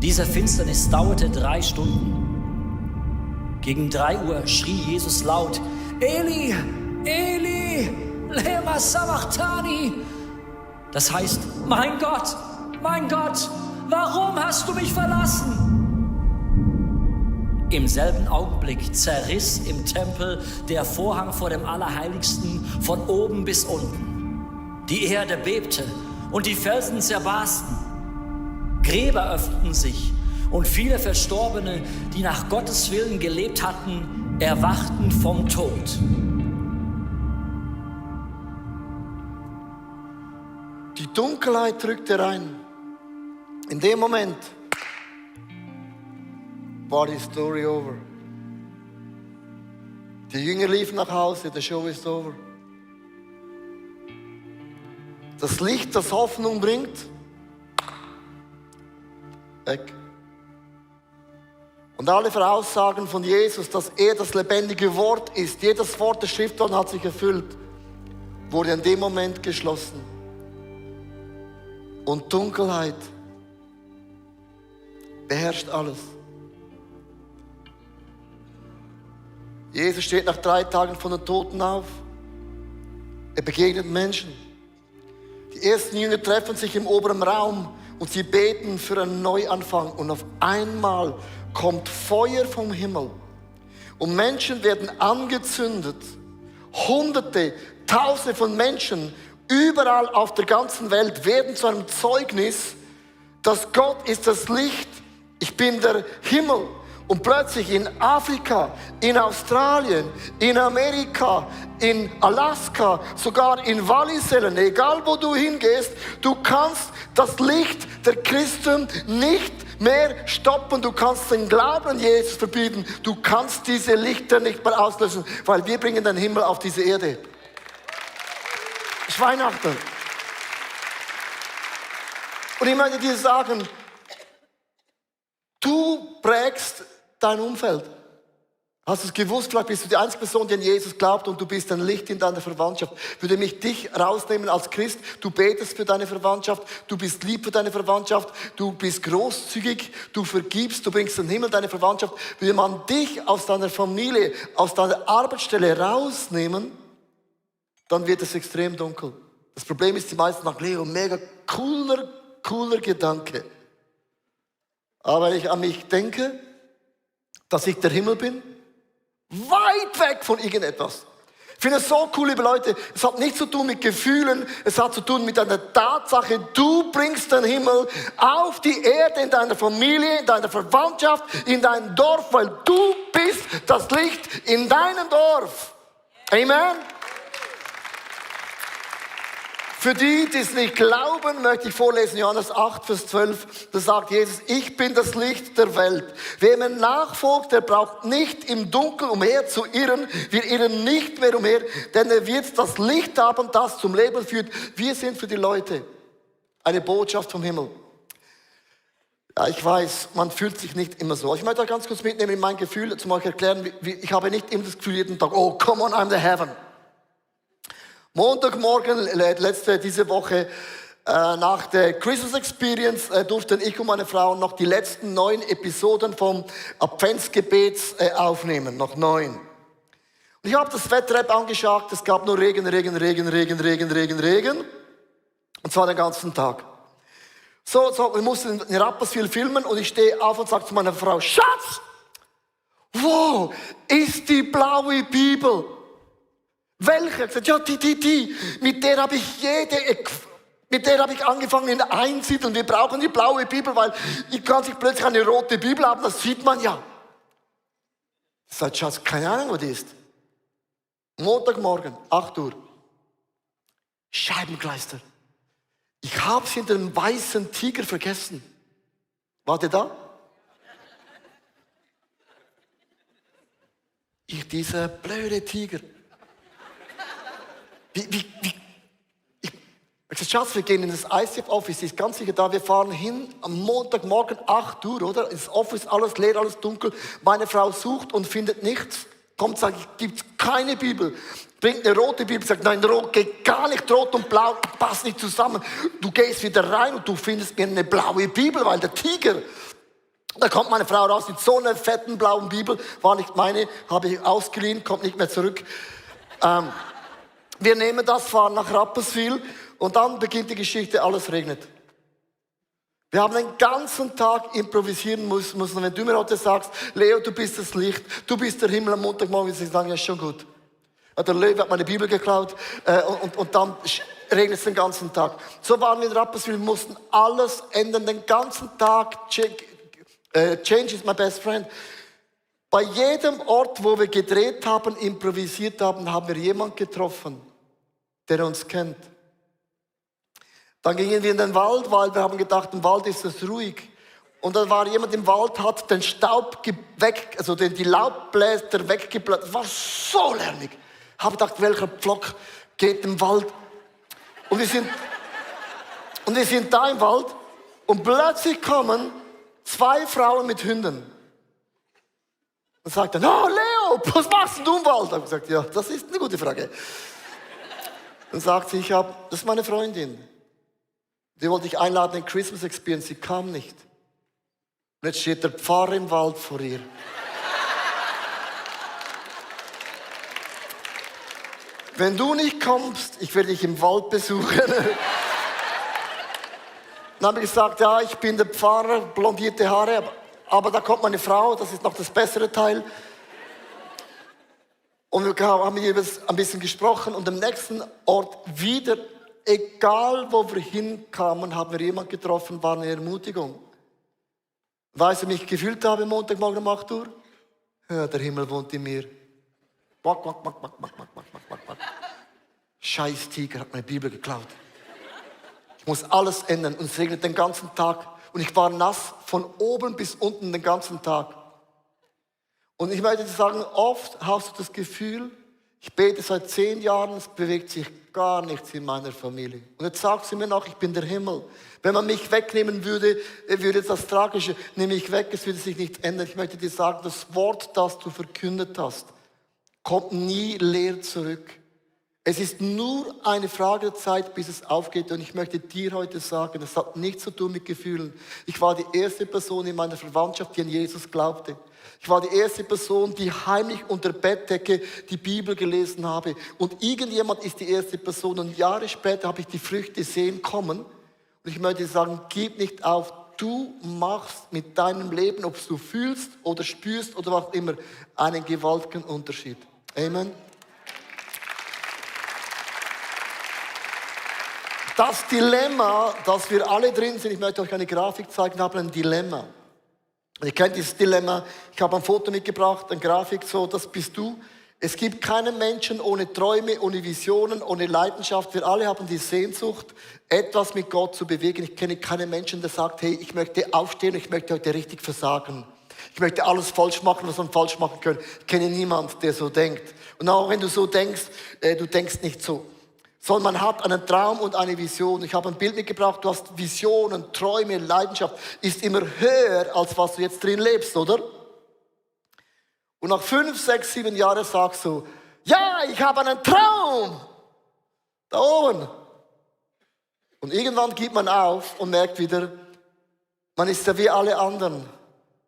Diese Finsternis dauerte 3 Stunden. Gegen 3 Uhr schrie Jesus laut: Eli, Eli, lema sabachthani. Das heißt, mein Gott, warum hast du mich verlassen? Im selben Augenblick zerriss im Tempel der Vorhang vor dem Allerheiligsten von oben bis unten. Die Erde bebte und die Felsen zerbarsten. Gräber öffneten sich und viele Verstorbene, die nach Gottes Willen gelebt hatten, erwachten vom Tod. Die Dunkelheit drückte rein. In dem Moment war die Story over. Die Jünger liefen nach Hause, the show is over. Das Licht, das Hoffnung bringt, weg. Und alle Voraussagen von Jesus, dass er das lebendige Wort ist, jedes Wort der Schrift hat sich erfüllt, wurde in dem Moment geschlossen. Und Dunkelheit beherrscht alles. Jesus steht nach 3 Tagen von den Toten auf. Er begegnet Menschen. Die ersten Jünger treffen sich im oberen Raum und sie beten für einen Neuanfang. Und auf einmal kommt Feuer vom Himmel. Und Menschen werden angezündet. Hunderte, Tausende von Menschen überall auf der ganzen Welt werden zu einem Zeugnis, dass Gott ist das Licht, ich bin der Himmel. Und plötzlich in Afrika, in Australien, in Amerika, in Alaska, sogar in Wallisellen, egal wo du hingehst, du kannst das Licht der Christen nicht mehr stoppen. Du kannst den Glauben an Jesus verbieten. Du kannst diese Lichter nicht mehr auslösen, weil wir bringen den Himmel auf diese Erde. Es ist Weihnachten. Und ich möchte dir sagen, du prägst dein Umfeld. Hast du es gewusst? Vielleicht bist du die einzige Person, die an Jesus glaubt und du bist ein Licht in deiner Verwandtschaft. Würde mich dich rausnehmen als Christ. Du betest für deine Verwandtschaft, du bist lieb für deine Verwandtschaft, du bist großzügig, du vergibst, du bringst den Himmel deine Verwandtschaft. Würde man dich aus deiner Familie, aus deiner Arbeitsstelle rausnehmen, dann wird es extrem dunkel. Das Problem ist, die meisten sagen, Leo, mega cooler Gedanke. Aber wenn ich an mich denke, dass ich der Himmel bin, weit weg von irgendetwas. Ich finde es so cool, liebe Leute, es hat nichts zu tun mit Gefühlen, es hat zu tun mit einer Tatsache, du bringst den Himmel auf die Erde, in deiner Familie, in deiner Verwandtschaft, in dein Dorf, weil du bist das Licht in deinem Dorf. Amen. Für die, die es nicht glauben, möchte ich vorlesen, Johannes 8, Vers 12. Da sagt Jesus, ich bin das Licht der Welt. Wer mir nachfolgt, der braucht nicht im Dunkeln umher zu irren. Wir irren nicht mehr umher, denn er wird das Licht haben, das zum Leben führt. Wir sind für die Leute eine Botschaft vom Himmel. Ja, ich weiß, man fühlt sich nicht immer so. Ich möchte euch ganz kurz mitnehmen in mein Gefühl, zum euch erklären, ich habe nicht immer das Gefühl jeden Tag, oh, come on, I'm the heaven. Montagmorgen, diese Woche, nach der Christmas Experience, durften ich und meine Frau noch die letzten 9 Episoden vom Adventsgebet aufnehmen. Noch 9. Und ich habe das Wetter-App angeschaut, es gab nur Regen. Und zwar den ganzen Tag. So, wir mussten in Rapperswil filmen und ich stehe auf und sage zu meiner Frau, Schatz, wo ist die blaue Bibel? Welche? Ich gesagt, ja, die. Mit der habe ich angefangen in Einsiedeln. Wir brauchen die blaue Bibel, weil ich kann sich plötzlich eine rote Bibel haben, das sieht man ja. Ich sage, Schatz, keine Ahnung, wo die ist. Montagmorgen, 8 Uhr. Scheibenkleister. Ich habe sie in dem weißen Tiger vergessen. Wart ihr da? Dieser blöde Tiger. Ich sage, Schatz, wir gehen in das ICF-Office, die ist ganz sicher da, wir fahren hin am Montagmorgen 8 Uhr, oder? Das Office, alles leer, alles dunkel. Meine Frau sucht und findet nichts. Kommt, sagt, gibt keine Bibel. Bringt eine rote Bibel, sagt, nein, rot geht gar nicht, rot und blau passt nicht zusammen. Du gehst wieder rein und du findest mir eine blaue Bibel, weil der Tiger. Da kommt meine Frau raus mit so einer fetten blauen Bibel, war nicht meine, habe ich ausgeliehen, kommt nicht mehr zurück. Wir nehmen das, fahren nach Rapperswil und dann beginnt die Geschichte, alles regnet. Wir haben den ganzen Tag improvisieren müssen. Und wenn du mir heute sagst, Leo, du bist das Licht, du bist der Himmel am Montagmorgen, ich sage, ja, ist schon gut. Der Löwe hat meine Bibel geklaut und dann regnet es den ganzen Tag. So waren wir in Rapperswil, wir mussten alles ändern, den ganzen Tag. Change is my best friend. Bei jedem Ort, wo wir gedreht haben, improvisiert haben, haben wir jemanden getroffen, der uns kennt. Dann gingen wir in den Wald, weil wir haben gedacht, im Wald ist es ruhig. Und dann war jemand im Wald, hat den Staub weg, also die Laubbläser weggebläst. Es war so lärmig. Ich habe gedacht, welcher Pflock geht im Wald? Und wir sind da im Wald und plötzlich kommen 2 Frauen mit Hunden. Und sagt dann, oh Leo, was machst du im Wald? Ich habe gesagt, ja, das ist eine gute Frage. Dann sagt sie, das ist meine Freundin. Die wollte ich einladen in Christmas Experience, sie kam nicht. Und jetzt steht der Pfarrer im Wald vor ihr. Wenn du nicht kommst, ich werde dich im Wald besuchen. Dann habe ich gesagt, ja, ich bin der Pfarrer, blondierte Haare, aber da kommt meine Frau, das ist noch das bessere Teil. Und wir haben jeweils ein bisschen gesprochen und am nächsten Ort wieder, egal wo wir hinkamen, haben wir jemanden getroffen, war eine Ermutigung. Weißt du, wie ich mich gefühlt habe Montagmorgen um 8 Uhr? Ja, der Himmel wohnt in mir. Scheiß Tiger hat meine Bibel geklaut. Ich muss alles ändern und es regnet den ganzen Tag. Und ich war nass von oben bis unten den ganzen Tag. Und ich möchte dir sagen, oft hast du das Gefühl, ich bete seit 10 Jahren, es bewegt sich gar nichts in meiner Familie. Und jetzt sagt sie mir noch, ich bin der Himmel. Wenn man mich wegnehmen würde, würde das Tragische, nehme ich weg, es würde sich nichts ändern. Ich möchte dir sagen, das Wort, das du verkündet hast, kommt nie leer zurück. Es ist nur eine Frage der Zeit, bis es aufgeht. Und ich möchte dir heute sagen, das hat nichts zu tun mit Gefühlen. Ich war die erste Person in meiner Verwandtschaft, die an Jesus glaubte. Ich war die erste Person, die heimlich unter Bettdecke die Bibel gelesen habe. Und irgendjemand ist die erste Person. Und Jahre später habe ich die Früchte sehen kommen. Und ich möchte dir sagen, gib nicht auf. Du machst mit deinem Leben, ob du fühlst oder spürst oder was immer, einen gewaltigen Unterschied. Amen. Das Dilemma, dass wir alle drin sind, ich möchte euch eine Grafik zeigen, haben ein Dilemma. Ihr kennt dieses Dilemma, ich habe ein Foto mitgebracht, eine Grafik, so, das bist du. Es gibt keinen Menschen ohne Träume, ohne Visionen, ohne Leidenschaft. Wir alle haben die Sehnsucht, etwas mit Gott zu bewegen. Ich kenne keinen Menschen, der sagt, hey, ich möchte aufstehen, ich möchte heute richtig versagen. Ich möchte alles falsch machen, was man falsch machen kann. Ich kenne niemanden, der so denkt. Und auch wenn du so denkst, du denkst nicht so. Sondern man hat einen Traum und eine Vision. Ich habe ein Bild mitgebracht, du hast Visionen, Träume, Leidenschaft. Ist immer höher, als was du jetzt drin lebst, oder? Und nach 5, 6, 7 Jahren sagst du, ja, ich habe einen Traum. Da oben. Und irgendwann gibt man auf und merkt wieder, man ist ja wie alle anderen.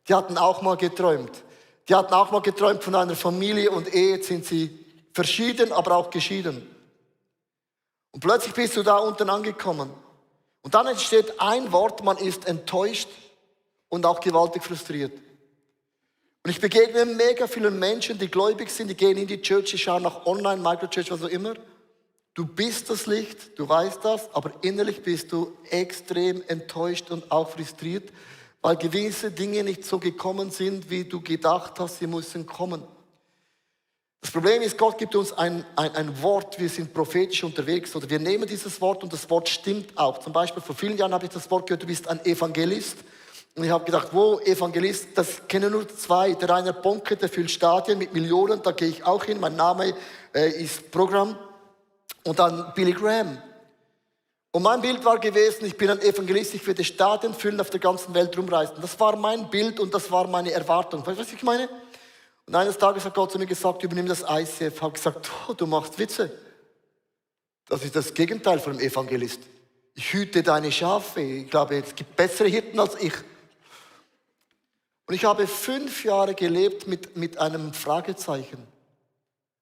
Die hatten auch mal geträumt. Die hatten auch mal geträumt von einer Familie und Ehe. Jetzt sind sie verschieden, aber auch geschieden. Und plötzlich bist du da unten angekommen. Und dann entsteht ein Wort, man ist enttäuscht und auch gewaltig frustriert. Und ich begegne mega vielen Menschen, die gläubig sind, die gehen in die Church, die schauen nach Online, Microchurch, was auch immer. Du bist das Licht, du weißt das, aber innerlich bist du extrem enttäuscht und auch frustriert, weil gewisse Dinge nicht so gekommen sind, wie du gedacht hast, sie müssen kommen. Das Problem ist, Gott gibt uns ein Wort, wir sind prophetisch unterwegs, oder wir nehmen dieses Wort und das Wort stimmt auch. Zum Beispiel vor vielen Jahren habe ich das Wort gehört, du bist ein Evangelist. Und ich habe gedacht, wo Evangelist, das kennen nur 2. Der Rainer Bonke, der füllt Stadien mit Millionen, da gehe ich auch hin, mein Name ist Programm. Und dann Billy Graham. Und mein Bild war gewesen, ich bin ein Evangelist, ich werde Stadien füllen, auf der ganzen Welt rumreisen. Das war mein Bild und das war meine Erwartung. Weißt du, was ich meine? Und eines Tages hat Gott zu mir gesagt, übernimm das ICF. Ich habe gesagt, oh, du machst Witze. Das ist das Gegenteil von einem Evangelist. Ich hüte deine Schafe. Ich glaube, es gibt bessere Hirten als ich. Und ich habe 5 Jahre gelebt mit einem Fragezeichen.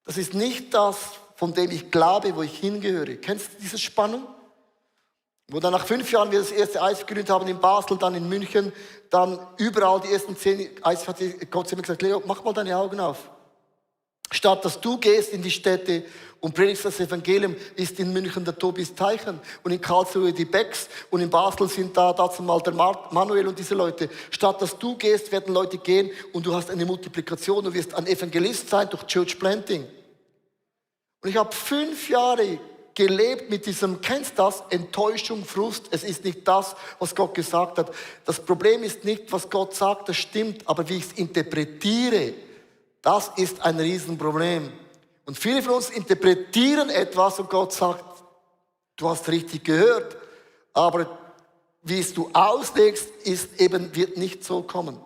Das ist nicht das, von dem ich glaube, wo ich hingehöre. Kennst du diese Spannung? Wo dann nach 5 Jahren wir das erste ICF gegründet haben in Basel, dann in München, dann überall die ersten 10 ICF hat Gott zu mir gesagt, Leo, mach mal deine Augen auf. Statt dass du gehst in die Städte und predigst das Evangelium, ist in München der Tobias Teichen und in Karlsruhe die Becks und in Basel sind da dazu mal der Manuel und diese Leute. Statt dass du gehst, werden Leute gehen und du hast eine Multiplikation, du wirst ein Evangelist sein durch Church Planting. Und ich habe 5 Jahre gelebt mit diesem, kennst du das? Enttäuschung, Frust. Es ist nicht das, was Gott gesagt hat. Das Problem ist nicht, was Gott sagt, das stimmt, aber wie ich es interpretiere, das ist ein Riesenproblem. Und viele von uns interpretieren etwas und Gott sagt, du hast richtig gehört, aber wie es du auslegst, wird nicht so kommen.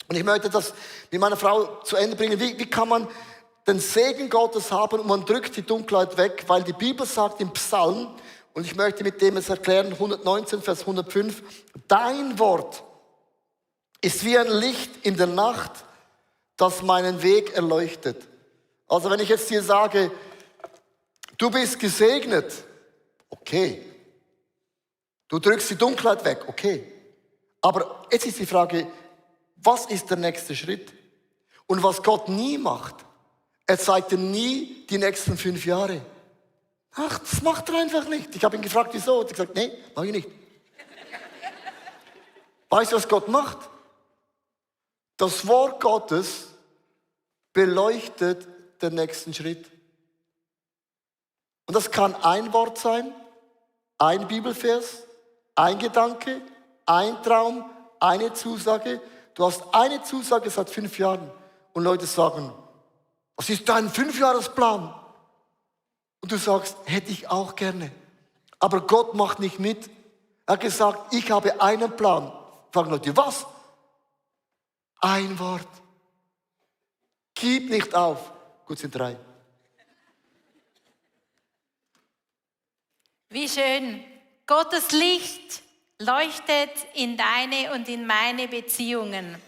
Und ich möchte das mit meiner Frau zu Ende bringen. Wie kann man den Segen Gottes haben und man drückt die Dunkelheit weg, weil die Bibel sagt im Psalm, und ich möchte mit dem es erklären, 119, Vers 105, dein Wort ist wie ein Licht in der Nacht, das meinen Weg erleuchtet. Also wenn ich jetzt dir sage, du bist gesegnet, okay. Du drückst die Dunkelheit weg, okay. Aber jetzt ist die Frage, was ist der nächste Schritt? Und was Gott nie macht, er zeigt dir nie die nächsten 5 Jahre. Ach, das macht er einfach nicht. Ich habe ihn gefragt, wieso? Er hat gesagt, nee, mach ich nicht. Weißt du, was Gott macht? Das Wort Gottes beleuchtet den nächsten Schritt. Und das kann ein Wort sein, ein Bibelvers, ein Gedanke, ein Traum, eine Zusage. Du hast eine Zusage seit 5 Jahren und Leute sagen, was ist dein 5-Jahresplan? Und du sagst, hätte ich auch gerne. Aber Gott macht nicht mit. Er hat gesagt, ich habe einen Plan. Fragen Leute, was? Ein Wort. Gib nicht auf. Gut, sind 3. Wie schön. Gottes Licht leuchtet in deine und in meine Beziehungen.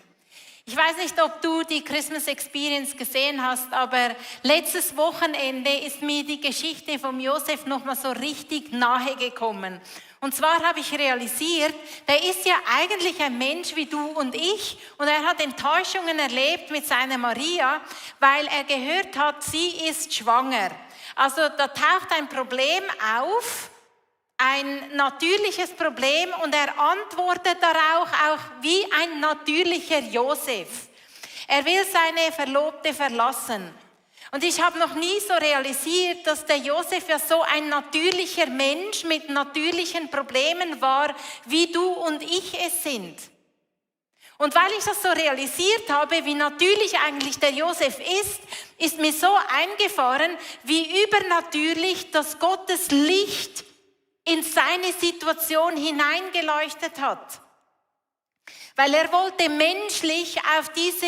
Ich weiß nicht, ob du die Christmas Experience gesehen hast, aber letztes Wochenende ist mir die Geschichte von Josef nochmal so richtig nahe gekommen. Und zwar habe ich realisiert, der ist ja eigentlich ein Mensch wie du und ich und er hat Enttäuschungen erlebt mit seiner Maria, weil er gehört hat, sie ist schwanger. Also da taucht ein Problem auf, ein natürliches Problem und er antwortet darauf auch wie ein natürlicher Josef. Er will seine Verlobte verlassen. Und ich habe noch nie so realisiert, dass der Josef ja so ein natürlicher Mensch mit natürlichen Problemen war, wie du und ich es sind. Und weil ich das so realisiert habe, wie natürlich eigentlich der Josef ist mir so eingefahren, wie übernatürlich das Gottes Licht in seine Situation hineingeleuchtet hat. Weil er wollte menschlich auf diese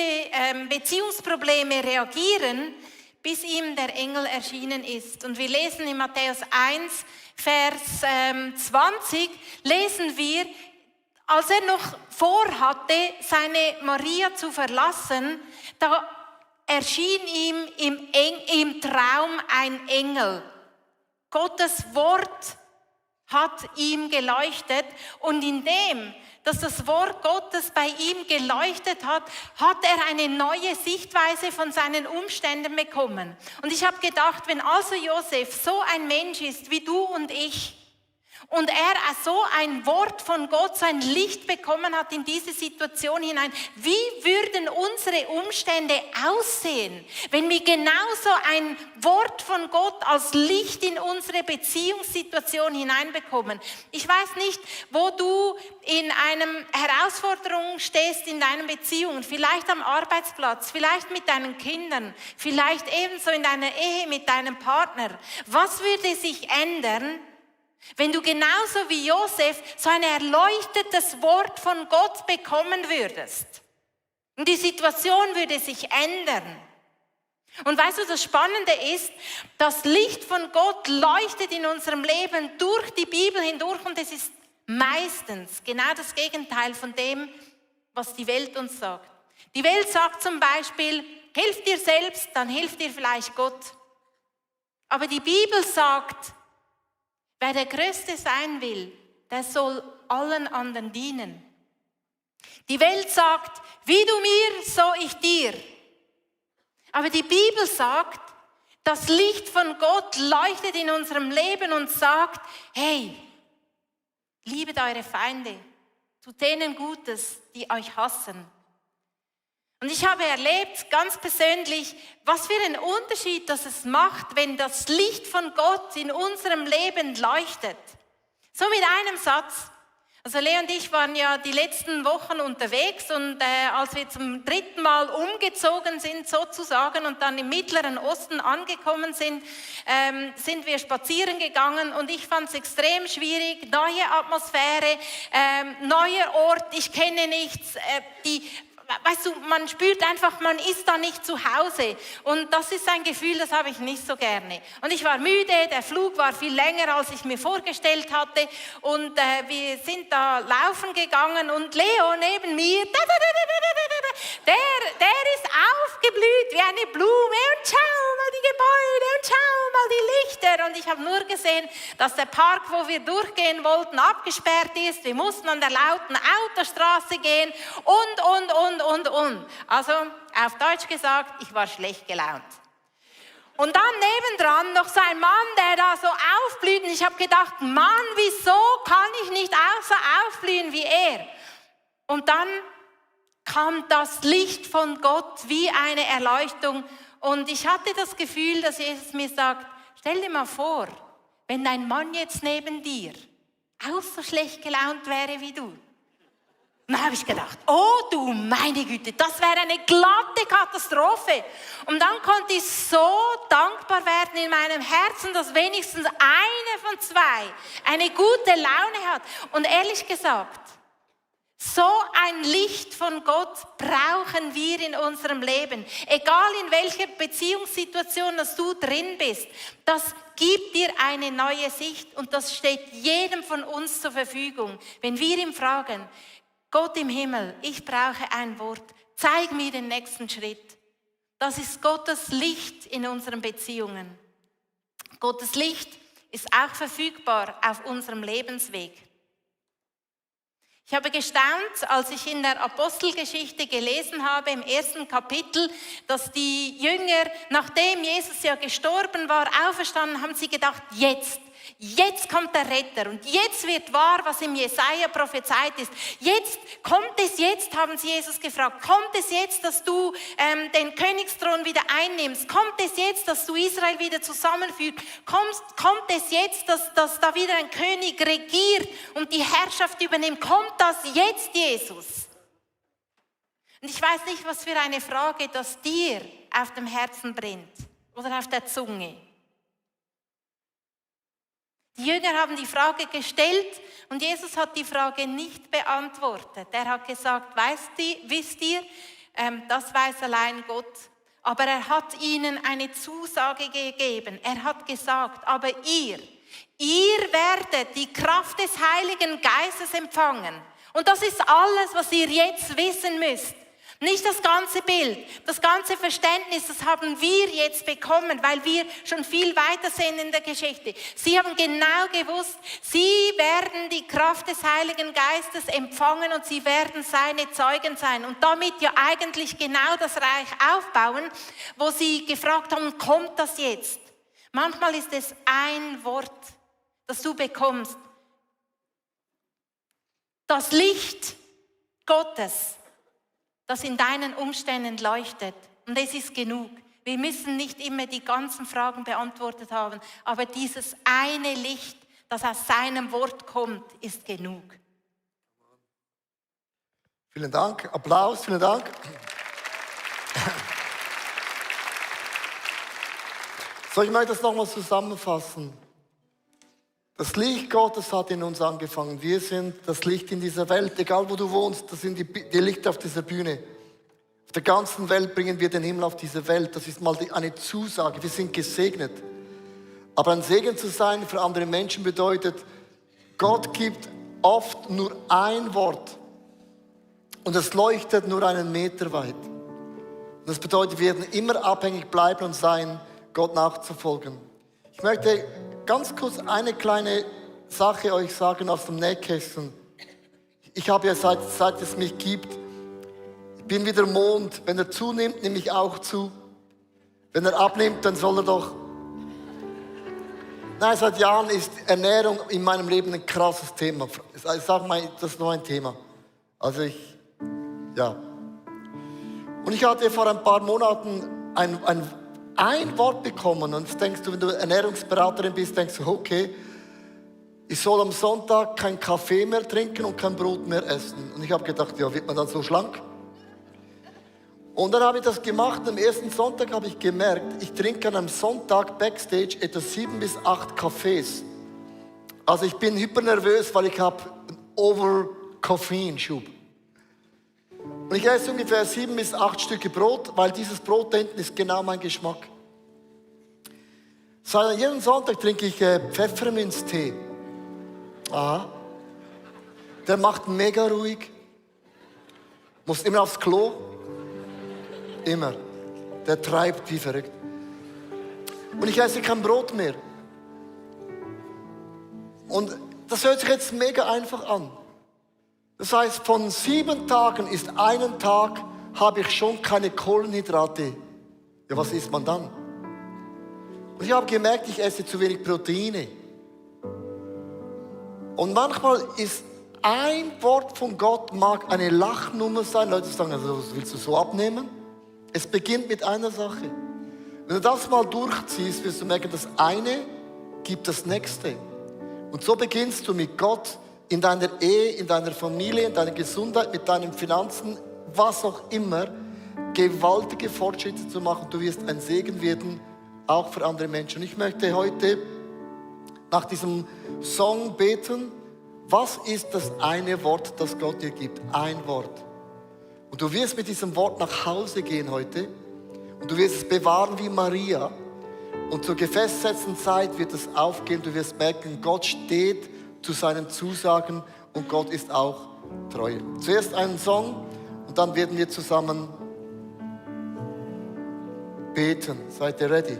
Beziehungsprobleme reagieren, bis ihm der Engel erschienen ist. Und wir lesen in Matthäus 1, Vers 20, lesen wir, als er noch vorhatte, seine Maria zu verlassen, da erschien ihm im Traum ein Engel. Gottes Wort hat ihm geleuchtet und indem, dass das Wort Gottes bei ihm geleuchtet hat, hat er eine neue Sichtweise von seinen Umständen bekommen. Und ich habe gedacht, wenn also Josef so ein Mensch ist wie du und ich, und er so ein Wort von Gott, so ein Licht bekommen hat in diese Situation hinein, wie würden unsere Umstände aussehen, wenn wir genauso ein Wort von Gott als Licht in unsere Beziehungssituation hineinbekommen? Ich weiß nicht, wo du in einer Herausforderung stehst in deinen Beziehungen, vielleicht am Arbeitsplatz, vielleicht mit deinen Kindern, vielleicht ebenso in deiner Ehe mit deinem Partner. Was würde sich ändern, wenn du genauso wie Josef so ein erleuchtetes Wort von Gott bekommen würdest? Und die Situation würde sich ändern. Und weißt du, das Spannende ist, das Licht von Gott leuchtet in unserem Leben durch die Bibel hindurch und es ist meistens genau das Gegenteil von dem, was die Welt uns sagt. Die Welt sagt zum Beispiel, hilf dir selbst, dann hilft dir vielleicht Gott. Aber die Bibel sagt, wer der Größte sein will, der soll allen anderen dienen. Die Welt sagt, wie du mir, so ich dir. Aber die Bibel sagt, das Licht von Gott leuchtet in unserem Leben und sagt, hey, liebet eure Feinde, tut denen Gutes, die euch hassen. Und ich habe erlebt, ganz persönlich, was für einen Unterschied das es macht, wenn das Licht von Gott in unserem Leben leuchtet. So mit einem Satz. Also Lea und ich waren ja die letzten Wochen unterwegs und als wir zum 3. Mal umgezogen sind sozusagen und dann im Mittleren Osten angekommen sind, sind wir spazieren gegangen und ich fand es extrem schwierig. Neue Atmosphäre, neuer Ort, ich kenne nichts, weißt du, man spürt einfach, man ist da nicht zu Hause. Und das ist ein Gefühl, das habe ich nicht so gerne. Und ich war müde, der Flug war viel länger, als ich mir vorgestellt hatte. Und wir sind da laufen gegangen und Leo neben mir, der ist aufgeblüht wie eine Blume. Und schau mal die Gebäude und schau mal die Lichter. Und ich habe nur gesehen, dass der Park, wo wir durchgehen wollten, abgesperrt ist. Wir mussten an der lauten Autostraße gehen und. Also auf Deutsch gesagt, ich war schlecht gelaunt. Und dann nebendran noch so ein Mann, der da so aufblüht. Und ich habe gedacht, Mann, wieso kann ich nicht auch so aufblühen wie er? Und dann kam das Licht von Gott wie eine Erleuchtung. Und ich hatte das Gefühl, dass Jesus mir sagt, stell dir mal vor, wenn dein Mann jetzt neben dir auch so schlecht gelaunt wäre wie du. Und dann habe ich gedacht, oh du meine Güte, das wäre eine glatte Katastrophe. Und dann konnte ich so dankbar werden in meinem Herzen, dass wenigstens eine von zwei eine gute Laune hat. Und ehrlich gesagt, so ein Licht von Gott brauchen wir in unserem Leben. Egal in welcher Beziehungssituation dass du drin bist, das gibt dir eine neue Sicht und das steht jedem von uns zur Verfügung. Wenn wir ihn fragen, Gott im Himmel, ich brauche ein Wort, zeig mir den nächsten Schritt. Das ist Gottes Licht in unseren Beziehungen. Gottes Licht ist auch verfügbar auf unserem Lebensweg. Ich habe gestaunt, als ich in der Apostelgeschichte gelesen habe, im 1. Kapitel, dass die Jünger, nachdem Jesus ja gestorben war, auferstanden, haben sie gedacht, jetzt Jetzt kommt der Retter und jetzt wird wahr, was im Jesaja prophezeit ist. Jetzt, kommt es jetzt, haben sie Jesus gefragt, kommt es jetzt, dass du den Königsthron wieder einnimmst? Kommt es jetzt, dass du Israel wieder zusammenführst? Kommt es jetzt, dass da wieder ein König regiert und die Herrschaft übernimmt? Kommt das jetzt, Jesus? Und ich weiß nicht, was für eine Frage das dir auf dem Herzen brennt oder auf der Zunge. Die Jünger haben die Frage gestellt und Jesus hat die Frage nicht beantwortet. Er hat gesagt, wisst ihr, das weiß allein Gott. Aber er hat ihnen eine Zusage gegeben. Er hat gesagt, aber ihr werdet die Kraft des Heiligen Geistes empfangen. Und das ist alles, was ihr jetzt wissen müsst. Nicht das ganze Bild, das ganze Verständnis, das haben wir jetzt bekommen, weil wir schon viel weiter sind in der Geschichte. Sie haben genau gewusst, sie werden die Kraft des Heiligen Geistes empfangen und sie werden seine Zeugen sein. Und damit ja eigentlich genau das Reich aufbauen, wo sie gefragt haben, kommt das jetzt? Manchmal ist es ein Wort, das du bekommst. Das Licht Gottes, das in deinen Umständen leuchtet. Und es ist genug. Wir müssen nicht immer die ganzen Fragen beantwortet haben, aber dieses eine Licht, das aus seinem Wort kommt, ist genug. Vielen Dank. Applaus, vielen Dank. So, ich möchte das nochmal zusammenfassen. Das Licht Gottes hat in uns angefangen. Wir sind das Licht in dieser Welt. Egal wo du wohnst, das sind die Lichter auf dieser Bühne. Auf der ganzen Welt bringen wir den Himmel auf diese Welt. Das ist mal eine Zusage. Wir sind gesegnet. Aber ein Segen zu sein für andere Menschen bedeutet, Gott gibt oft nur ein Wort. Und es leuchtet nur einen Meter weit. Und das bedeutet, wir werden immer abhängig bleiben und sein, Gott nachzufolgen. Ich möchte ganz kurz eine kleine Sache euch sagen aus dem Nähkästchen. Ich habe ja seit es mich gibt, ich bin wie der Mond. Wenn er zunimmt, nehme ich auch zu. Wenn er abnimmt, dann soll er doch. Nein, seit Jahren ist Ernährung in meinem Leben ein krasses Thema. Ich sage mal, das ist nur ein Thema. Also ja. Und ich hatte vor ein paar Monaten ein Wort bekommen und jetzt denkst du, wenn du Ernährungsberaterin bist, denkst du, okay, ich soll am Sonntag keinen Kaffee mehr trinken und kein Brot mehr essen. Und ich habe gedacht, ja, wird man dann so schlank? Und dann habe ich das gemacht und am ersten Sonntag habe ich gemerkt, ich trinke an einem Sonntag Backstage etwa 7 bis 8 Kaffees. Also ich bin hypernervös, weil ich habe einen Over-Koffeinschub. Und ich esse ungefähr 7 bis 8 Stücke Brot, weil dieses Brot da hinten ist genau mein Geschmack. Seit jeden Sonntag trinke ich Pfefferminztee. Aha. Der macht mega ruhig. Muss immer aufs Klo. Immer. Der treibt wie verrückt. Und ich esse kein Brot mehr. Und das hört sich jetzt mega einfach an. Das heißt, von 7 Tagen ist einen Tag, habe ich schon keine Kohlenhydrate. Ja, was isst man dann? Und ich habe gemerkt, ich esse zu wenig Proteine. Und manchmal ist ein Wort von Gott, mag eine Lachnummer sein. Leute sagen, also, willst du so abnehmen? Es beginnt mit einer Sache. Wenn du das mal durchziehst, wirst du merken, das eine gibt das nächste. Und so beginnst du mit Gott in deiner Ehe, in deiner Familie, in deiner Gesundheit, mit deinen Finanzen, was auch immer, gewaltige Fortschritte zu machen. Du wirst ein Segen werden, auch für andere Menschen. Und ich möchte heute nach diesem Song beten, was ist das eine Wort, das Gott dir gibt? Ein Wort. Und du wirst mit diesem Wort nach Hause gehen heute und du wirst es bewahren wie Maria. Und zur gefestsetzten Zeit wird es aufgehen. Du wirst merken, Gott steht zu seinen Zusagen und Gott ist auch treu. Zuerst einen Song und dann werden wir zusammen beten. Seid ihr ready?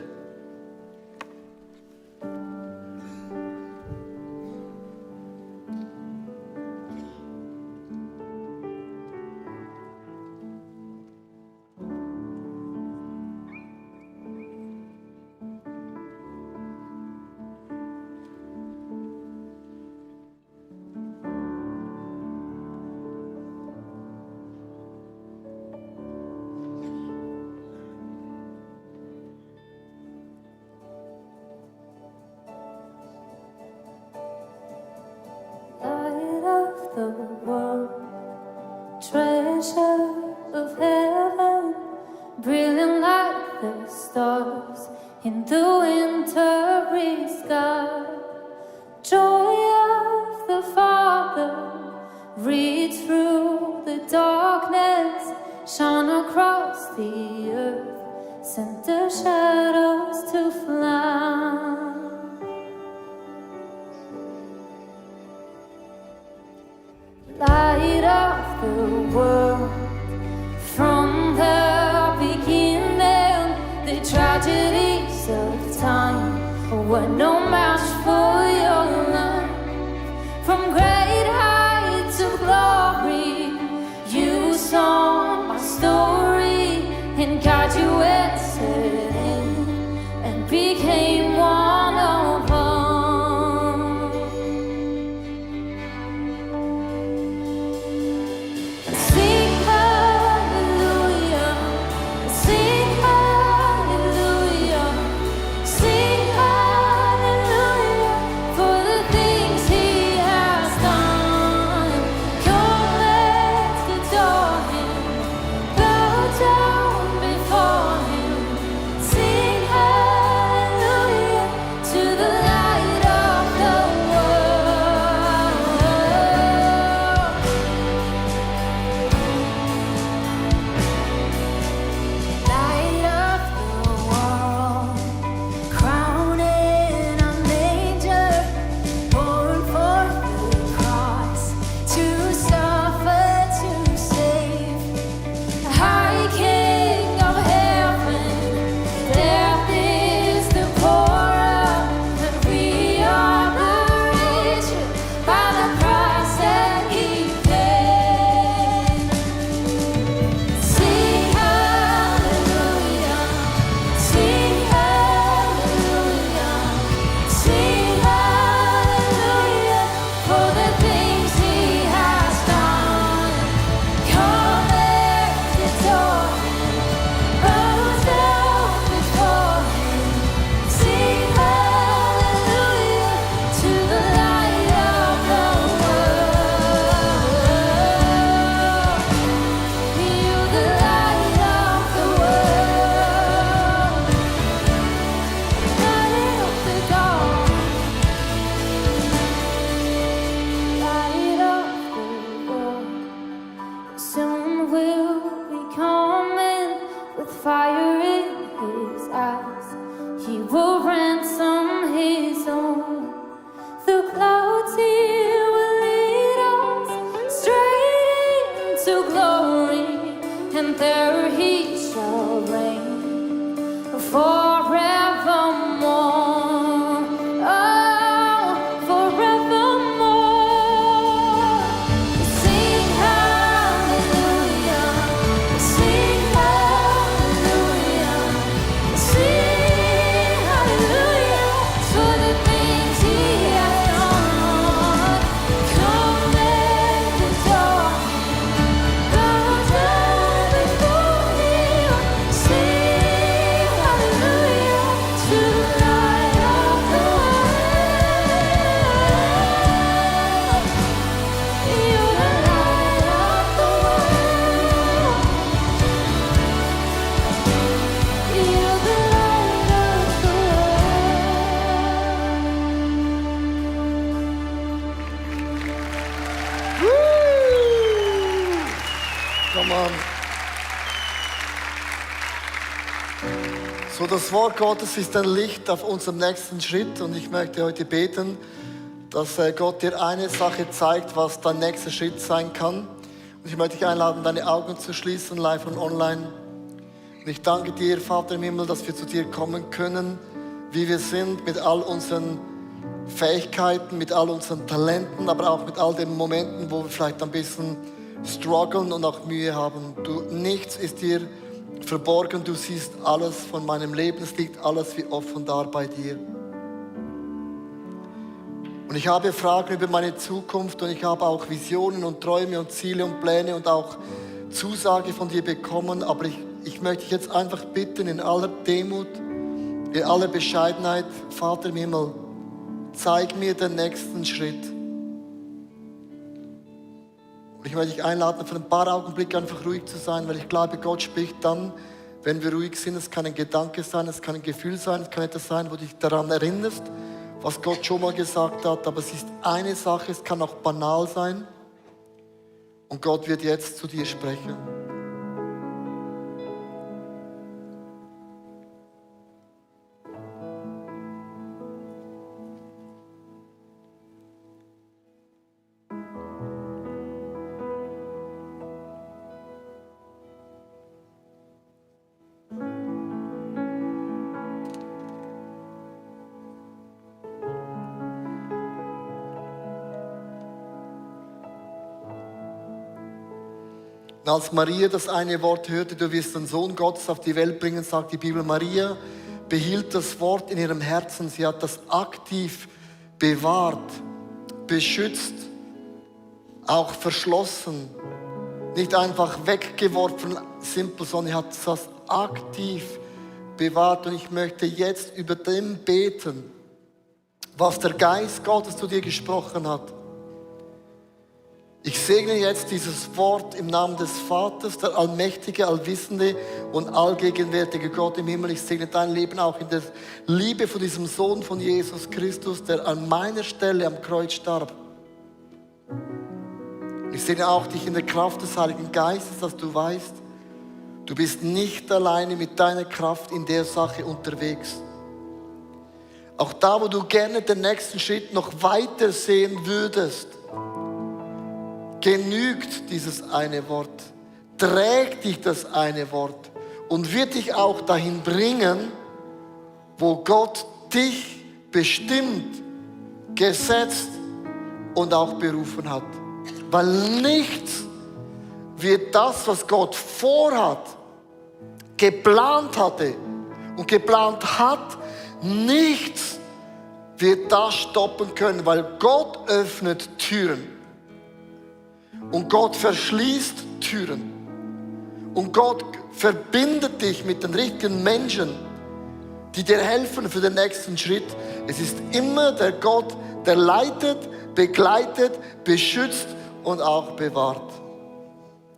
brilliant like the stars in the wintry sky. Joy of the Father reads through the darkness, shine across the earth, sent the shadows to fly. Light of the world, from the beginning, the tragedies of time were no match for your love. From great heights of glory, you saw my story, and God, you entered in and became one of us. Sing hallelujah, sing hallelujah, sing hallelujah for the things He has done. Come, let's adore Him, bow down before Him. Sing hallelujah to the light of the world. Light of the world, crowned in a manger, born for the cross, to suffer, to save. High King of heaven, death is the pourer, and we are the richer by the price that He paid. Sing hallelujah, sing hallelujah, sing hallelujah for the things He has done. Come, let's adore Him, bow down before Him. Sing hallelujah to the light of the world. You're the light of the world, light of the dawn, light of the world. Soon will be coming with fire in His eyes. He will ransom His own. The clouds He will lead us straight into glory, and there He shall reign forevermore. Oh, forevermore. Sing hallelujah, sing hallelujah, sing hallelujah for the things He has done. Come, let's adore Him, bow down before Him. Sing hallelujah to the light of the world. You're the light of the world. You're the light of the Come on. So, das Wort Gottes ist ein Licht auf unserem nächsten Schritt und ich möchte heute beten, dass Gott dir eine Sache zeigt, was dein nächster Schritt sein kann. Und ich möchte dich einladen, deine Augen zu schließen, live und online. Und ich danke dir, Vater im Himmel, dass wir zu dir kommen können, wie wir sind, mit all unseren Fähigkeiten, mit all unseren Talenten, aber auch mit all den Momenten, wo wir vielleicht ein bisschen strugglen und auch Mühe haben. Nichts ist dir verborgen, du siehst alles von meinem Leben, es liegt alles wie offen da bei dir. Und ich habe Fragen über meine Zukunft und ich habe auch Visionen und Träume und Ziele und Pläne und auch Zusage von dir bekommen, aber ich möchte dich jetzt einfach bitten, in aller Demut, in aller Bescheidenheit, Vater im Himmel, zeig mir den nächsten Schritt. Und ich möchte dich einladen, für ein paar Augenblicke einfach ruhig zu sein, weil ich glaube, Gott spricht dann, wenn wir ruhig sind. Es kann ein Gedanke sein, es kann ein Gefühl sein, es kann etwas sein, wo du dich daran erinnerst, was Gott schon mal gesagt hat. Aber es ist eine Sache, es kann auch banal sein. Und Gott wird jetzt zu dir sprechen. Und als Maria das eine Wort hörte, du wirst den Sohn Gottes auf die Welt bringen, sagt die Bibel, Maria behielt das Wort in ihrem Herzen. Sie hat das aktiv bewahrt, beschützt, auch verschlossen. Nicht einfach weggeworfen, simpel, sondern sie hat das aktiv bewahrt. Und ich möchte jetzt über dem beten, was der Geist Gottes zu dir gesprochen hat. Ich segne jetzt dieses Wort im Namen des Vaters, der allmächtige, allwissende und allgegenwärtige Gott im Himmel. Ich segne dein Leben auch in der Liebe von diesem Sohn von Jesus Christus, der an meiner Stelle am Kreuz starb. Ich segne auch dich in der Kraft des Heiligen Geistes, dass du weißt, du bist nicht alleine mit deiner Kraft in der Sache unterwegs. Auch da, wo du gerne den nächsten Schritt noch weiter sehen würdest, genügt dieses eine Wort, trägt dich das eine Wort und wird dich auch dahin bringen, wo Gott dich bestimmt, gesetzt und auch berufen hat. Weil nichts wird das, was Gott vorhat, geplant hatte und geplant hat, nichts wird das stoppen können, weil Gott öffnet Türen. Und Gott verschließt Türen. Und Gott verbindet dich mit den richtigen Menschen, die dir helfen für den nächsten Schritt. Es ist immer der Gott, der leitet, begleitet, beschützt und auch bewahrt.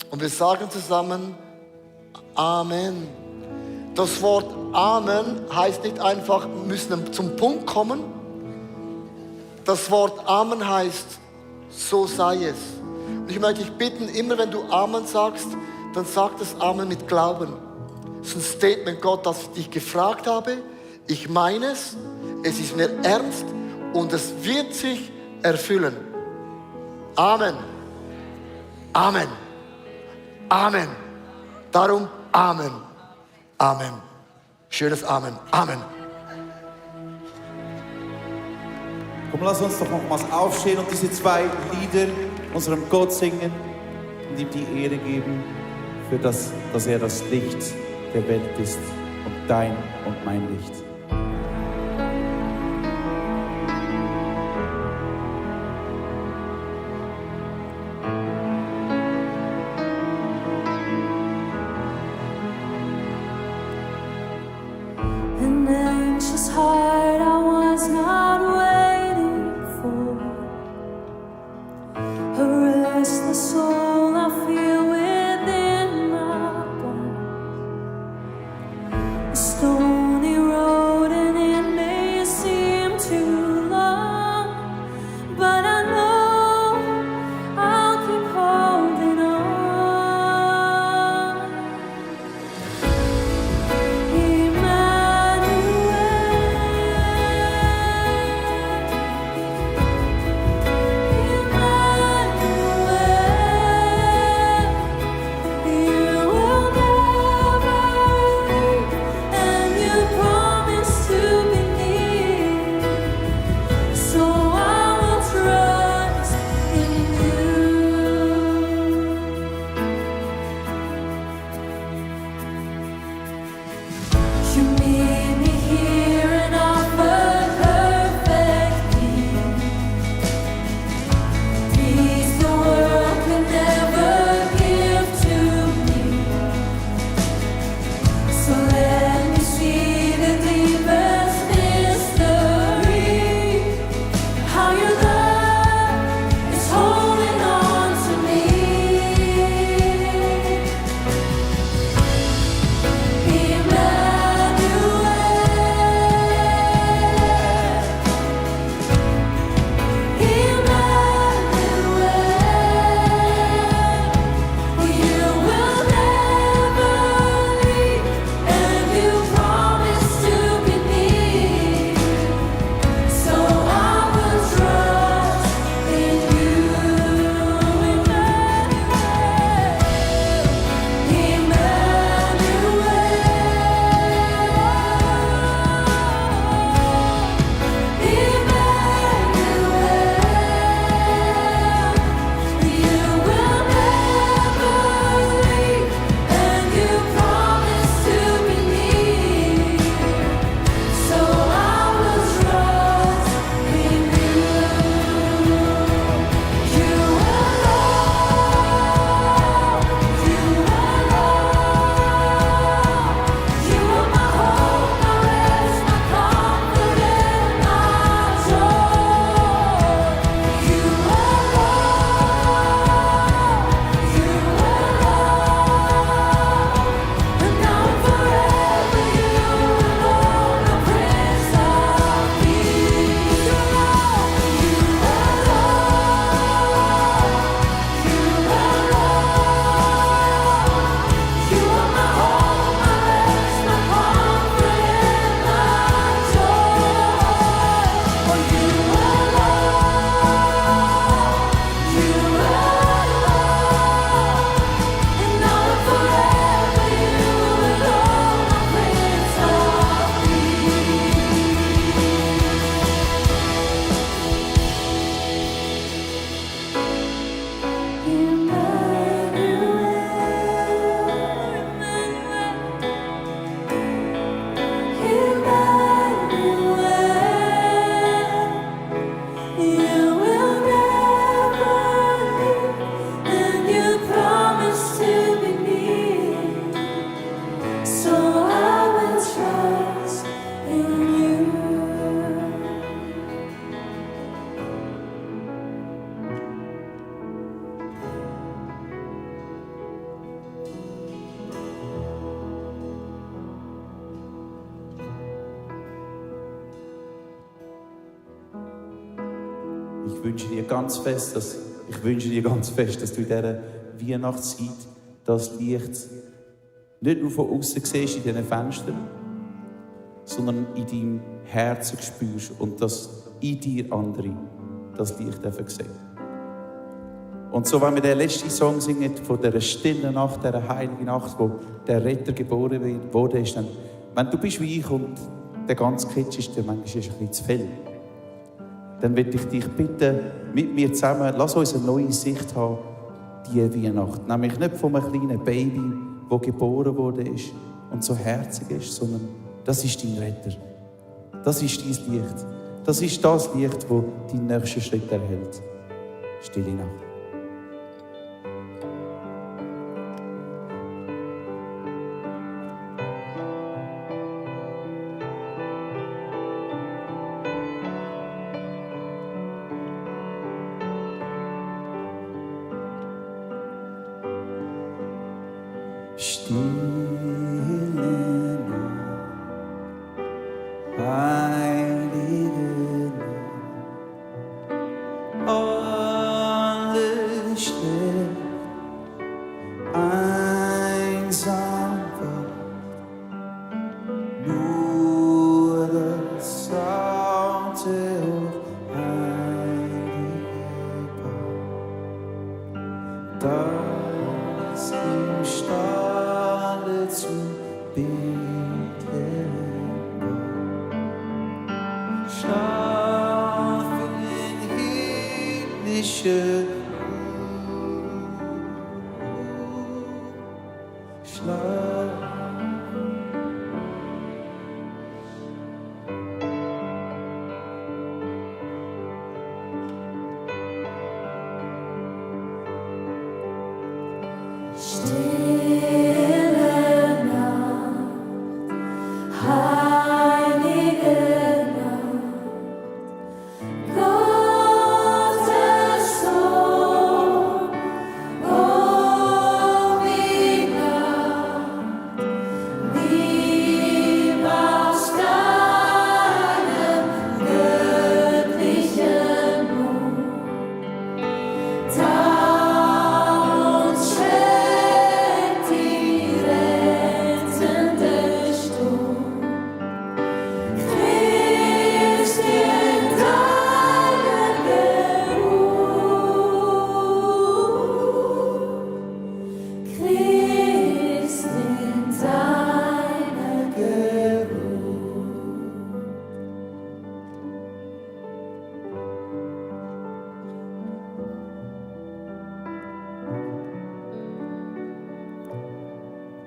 Und wir sagen zusammen Amen. Das Wort Amen heißt nicht einfach, wir müssen zum Punkt kommen. Das Wort Amen heißt, so sei es. Und ich möchte dich bitten, immer wenn du Amen sagst, dann sag das Amen mit Glauben. Das ist ein Statement, Gott, das ich dich gefragt habe. Ich meine es ist mir ernst und es wird sich erfüllen. Amen. Amen. Amen. Darum Amen. Amen. Schönes Amen. Amen. Komm, lass uns doch nochmals aufstehen und diese zwei Lieder unserem Gott singen und ihm die Ehre geben für das, dass er das Licht der Welt ist und dein und mein Licht. An anxious heart I was not waiting for, a restless soul I feel within my bones, a stony road and it may seem too long, but I know I'll keep holding on. You will never leave, and wünsche dir ganz fest, dass du in dieser Weihnachtszeit das Licht nicht nur von außen siehst in diesen Fenstern, sondern in deinem Herzen spürst und dass in dir andere das Licht sehen. Und so, wenn wir den letzten Song singen von dieser stillen Nacht, dieser heiligen Nacht, wo der Retter geboren wurde, ist, dann, wenn du bist wie ich und der ganze Kitsch ist dir manchmal ein bisschen zu viel, dann würde ich dich bitten, mit mir zusammen, lass uns eine neue Sicht haben, diese Weihnacht. Nämlich nicht von einem kleinen Baby, das geboren wurde ist und so herzig ist, sondern das ist dein Retter. Das ist dein Licht. Das ist das Licht, das deinen nächsten Schritt erhält. Stille Nacht.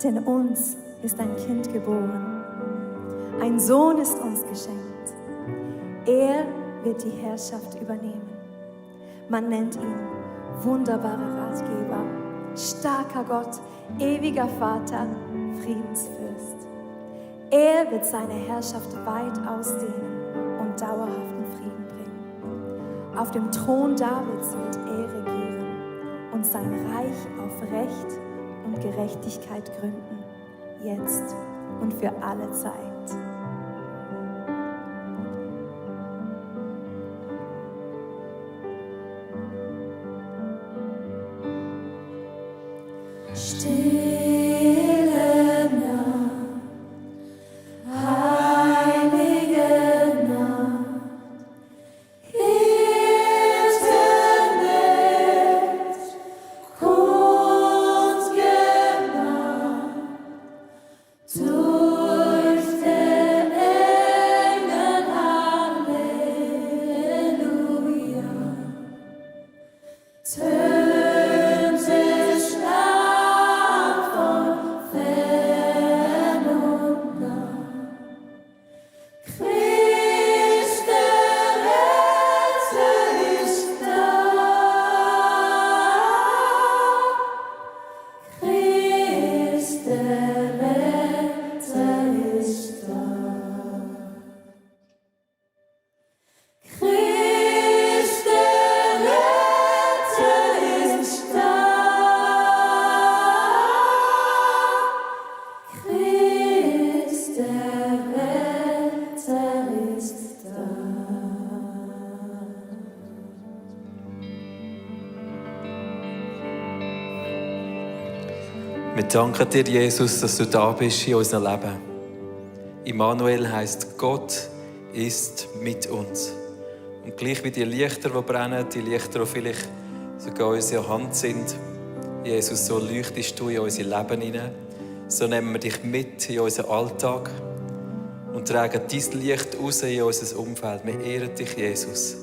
Denn uns ist ein Kind geboren, ein Sohn ist uns geschenkt. Er wird die Herrschaft übernehmen. Man nennt ihn wunderbarer Ratgeber, starker Gott, ewiger Vater, Friedensfürst. Er wird seine Herrschaft weit ausdehnen und dauerhaften Frieden bringen. Auf dem Thron Davids wird er regieren und sein Reich auf Recht und Gerechtigkeit gründen, jetzt und für alle Zeit. Stille Nacht, heilige Nacht, Hirte nicht, Kundgemacht, durch den Wir danken dir, Jesus, dass du da bist in unserem Leben. Immanuel heisst, Gott ist mit uns. Und gleich wie die Lichter, die brennen, die Lichter, die vielleicht sogar in unserer Hand sind, Jesus, so leuchtest du in unser Leben hinein. So nehmen wir dich mit in unseren Alltag und tragen dein Licht raus in unser Umfeld. Wir ehren dich, Jesus,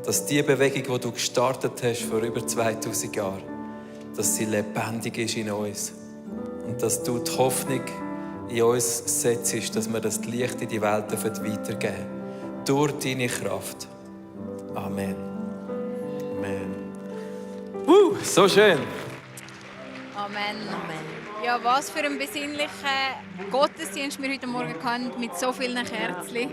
dass die Bewegung, die du gestartet hast vor über 2000 Jahren, dass sie lebendig ist in uns. Und dass du die Hoffnung in uns setzt, dass wir das Licht in die Welt weitergeben dürfen. Durch deine Kraft. Amen. Amen. So schön. Amen. Ja, was für ein besinnlicher Gottesdienst wir heute Morgen hatten, mit so vielen Kerzen.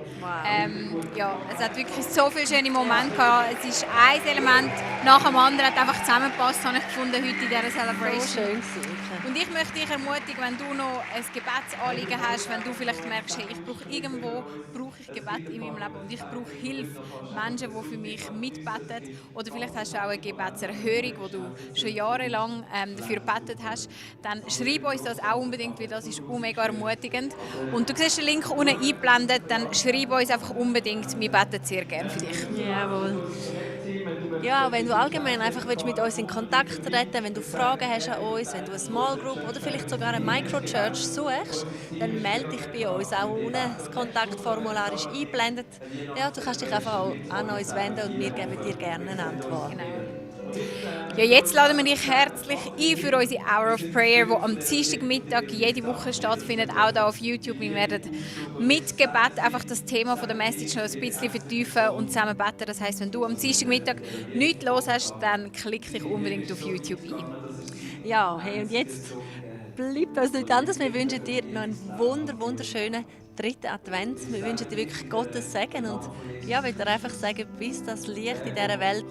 Ja, es hat wirklich so viele schöne Momente gehabt. Es ist ein Element nach dem anderen, hat einfach zusammengepasst, habe ich gefunden, heute in dieser Celebration. So schön gewesen. Und ich möchte dich ermutigen, wenn du noch ein Gebetsanliegen hast, wenn du vielleicht merkst, hey, ich brauche Gebet in meinem Leben und ich brauche Hilfe, Menschen, die für mich mitbeten. Oder vielleicht hast du auch eine Gebetserhörung, wo du schon jahrelang dafür gebetet hast. Dann schreib uns das auch unbedingt, weil das ist mega ermutigend. Und du siehst den Link unten eingeblendet, dann schreib uns einfach unbedingt. Wir beten sehr gerne für dich. Jawohl. Ja, wenn du allgemein einfach mit uns in Kontakt treten willst, wenn du Fragen hast an uns, wenn du eine Small Group oder vielleicht sogar eine Microchurch suchst, dann melde dich bei uns. Auch unten das Kontaktformular ist eingeblendet. Ja, du kannst dich einfach auch an uns wenden und wir geben dir gerne eine Antwort. Genau. Ja, jetzt laden wir dich herzlich ein für unsere Hour of Prayer, die am Dienstagmittag jede Woche stattfindet, auch hier auf YouTube. Wir werden mit Gebet einfach das Thema von der Message noch ein bisschen vertiefen und zusammen beten. Das heisst, wenn du am Dienstagmittag nichts los hast, dann klick dich unbedingt auf YouTube ein. Ja, hey, und jetzt bleibt uns nicht anders. Wir wünschen dir noch einen wunderschönen dritten Advent. Wir wünschen dir wirklich Gottes Segen und ja, ich will dir einfach sagen, bis das Licht in dieser Welt,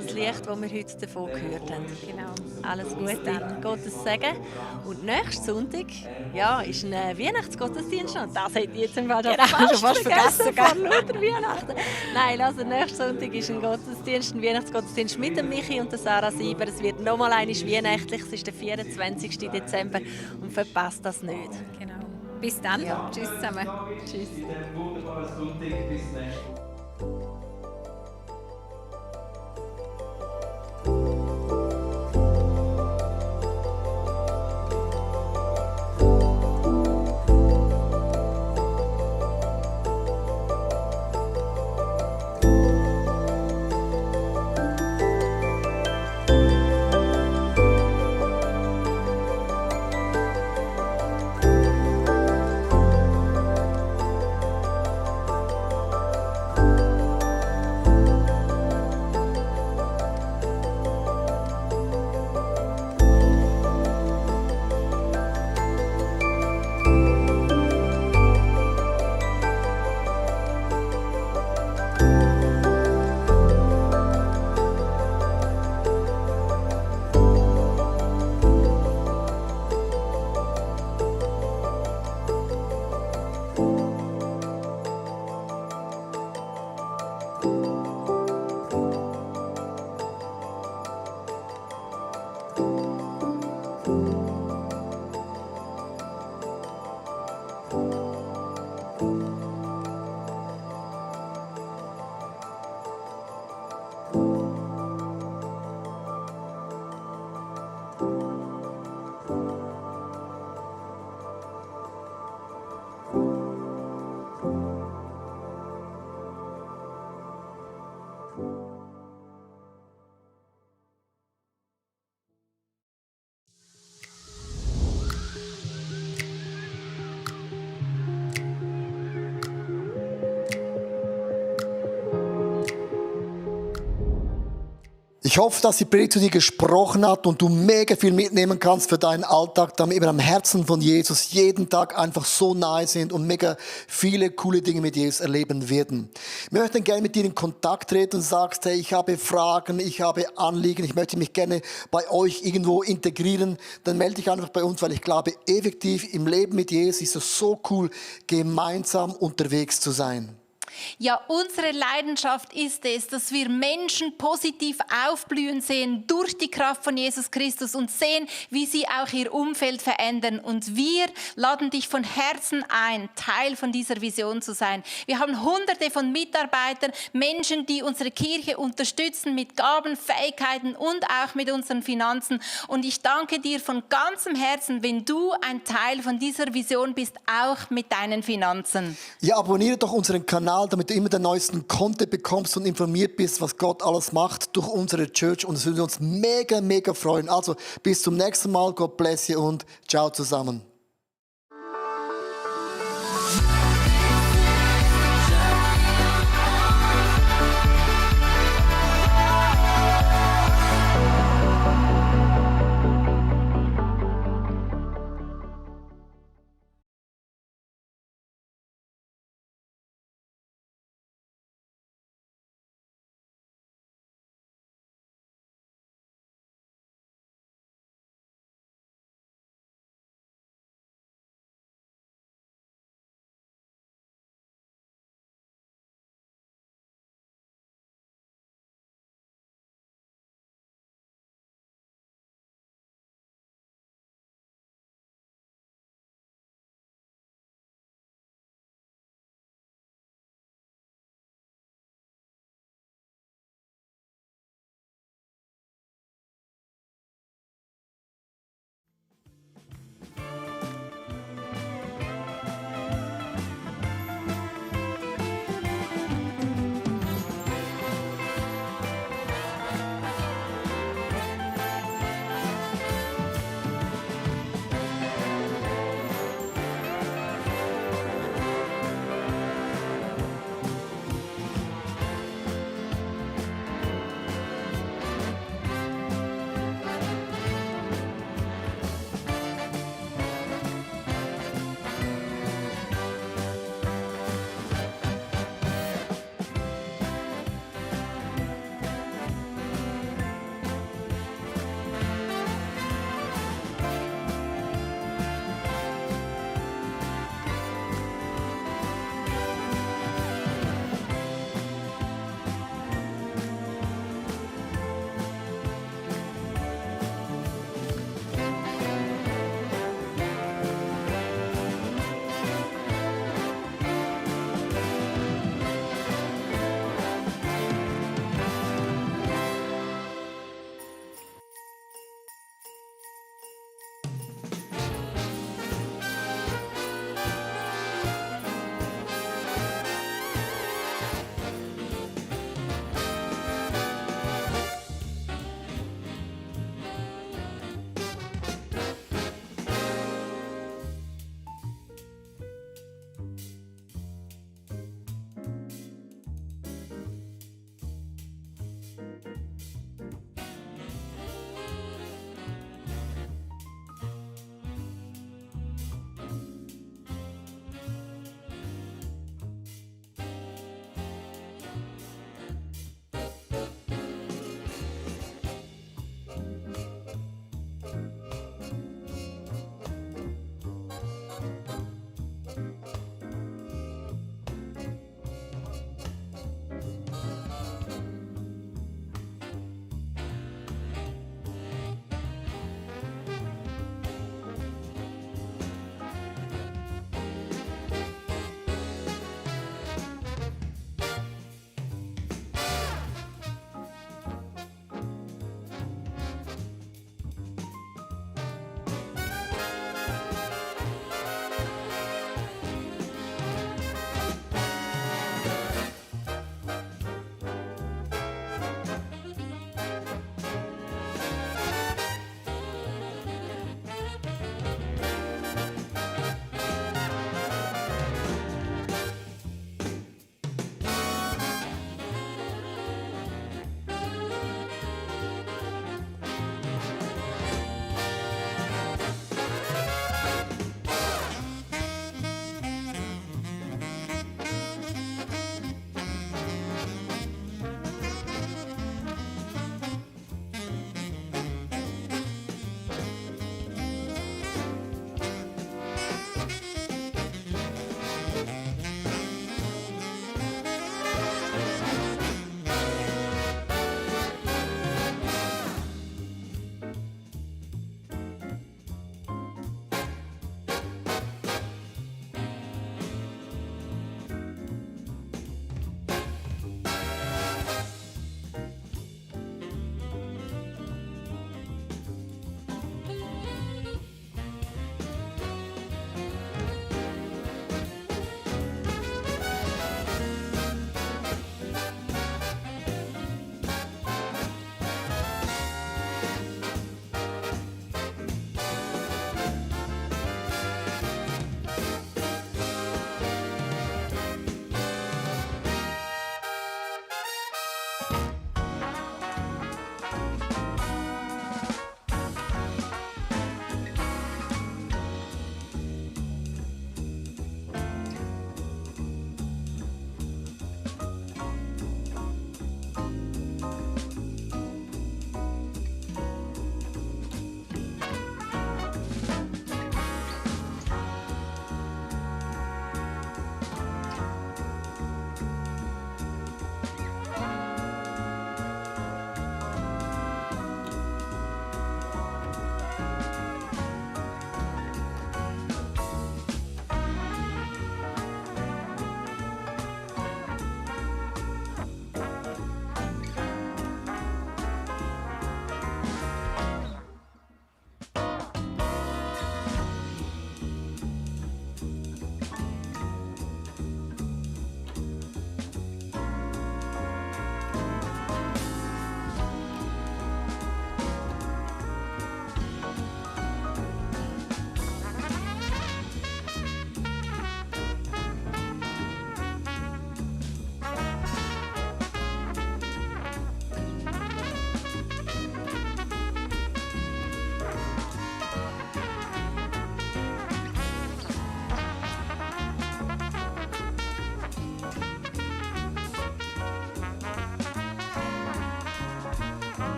das Licht, das wir heute davon gehört haben. Genau. Alles Gute, Gottes Segen. Und nächsten Sonntag, ja, ist ein Weihnachtsgottesdienst und das hätte ich jetzt im Fall schon fast vergessen vor lauter Weihnachten. Nein, also nächsten Sonntag ist ein Gottesdienst, ein Weihnachtsgottesdienst mit dem Michi und der Sarah Sieber. Es wird nochmal einmal weihnachtlich, es ist der 24. Dezember und verpasst das nicht. Genau. Bis dann. Ja. Tschüss zusammen. Tschüss. Ein wunderbares Sonntag. Bis nächstes Mal. Ich hoffe, dass die Predigt zu dir gesprochen hat und du mega viel mitnehmen kannst für deinen Alltag, damit wir am Herzen von Jesus jeden Tag einfach so nahe sind und mega viele coole Dinge mit Jesus erleben werden. Wir möchten gerne mit dir in Kontakt treten und sagst, hey, ich habe Fragen, ich habe Anliegen, ich möchte mich gerne bei euch irgendwo integrieren, dann melde dich einfach bei uns, weil ich glaube, effektiv im Leben mit Jesus ist es so cool, gemeinsam unterwegs zu sein. Ja, unsere Leidenschaft ist es, dass wir Menschen positiv aufblühen sehen durch die Kraft von Jesus Christus und sehen, wie sie auch ihr Umfeld verändern. Und wir laden dich von Herzen ein, Teil von dieser Vision zu sein. Wir haben Hunderte von Mitarbeitern, Menschen, die unsere Kirche unterstützen mit Gaben, Fähigkeiten und auch mit unseren Finanzen. Und ich danke dir von ganzem Herzen, wenn du ein Teil von dieser Vision bist, auch mit deinen Finanzen. Ja, abonniere doch unseren Kanal, damit du immer den neuesten Content bekommst und informiert bist, was Gott alles macht durch unsere Church. Und es würde uns mega, mega freuen. Also bis zum nächsten Mal. Gott bless you und ciao zusammen.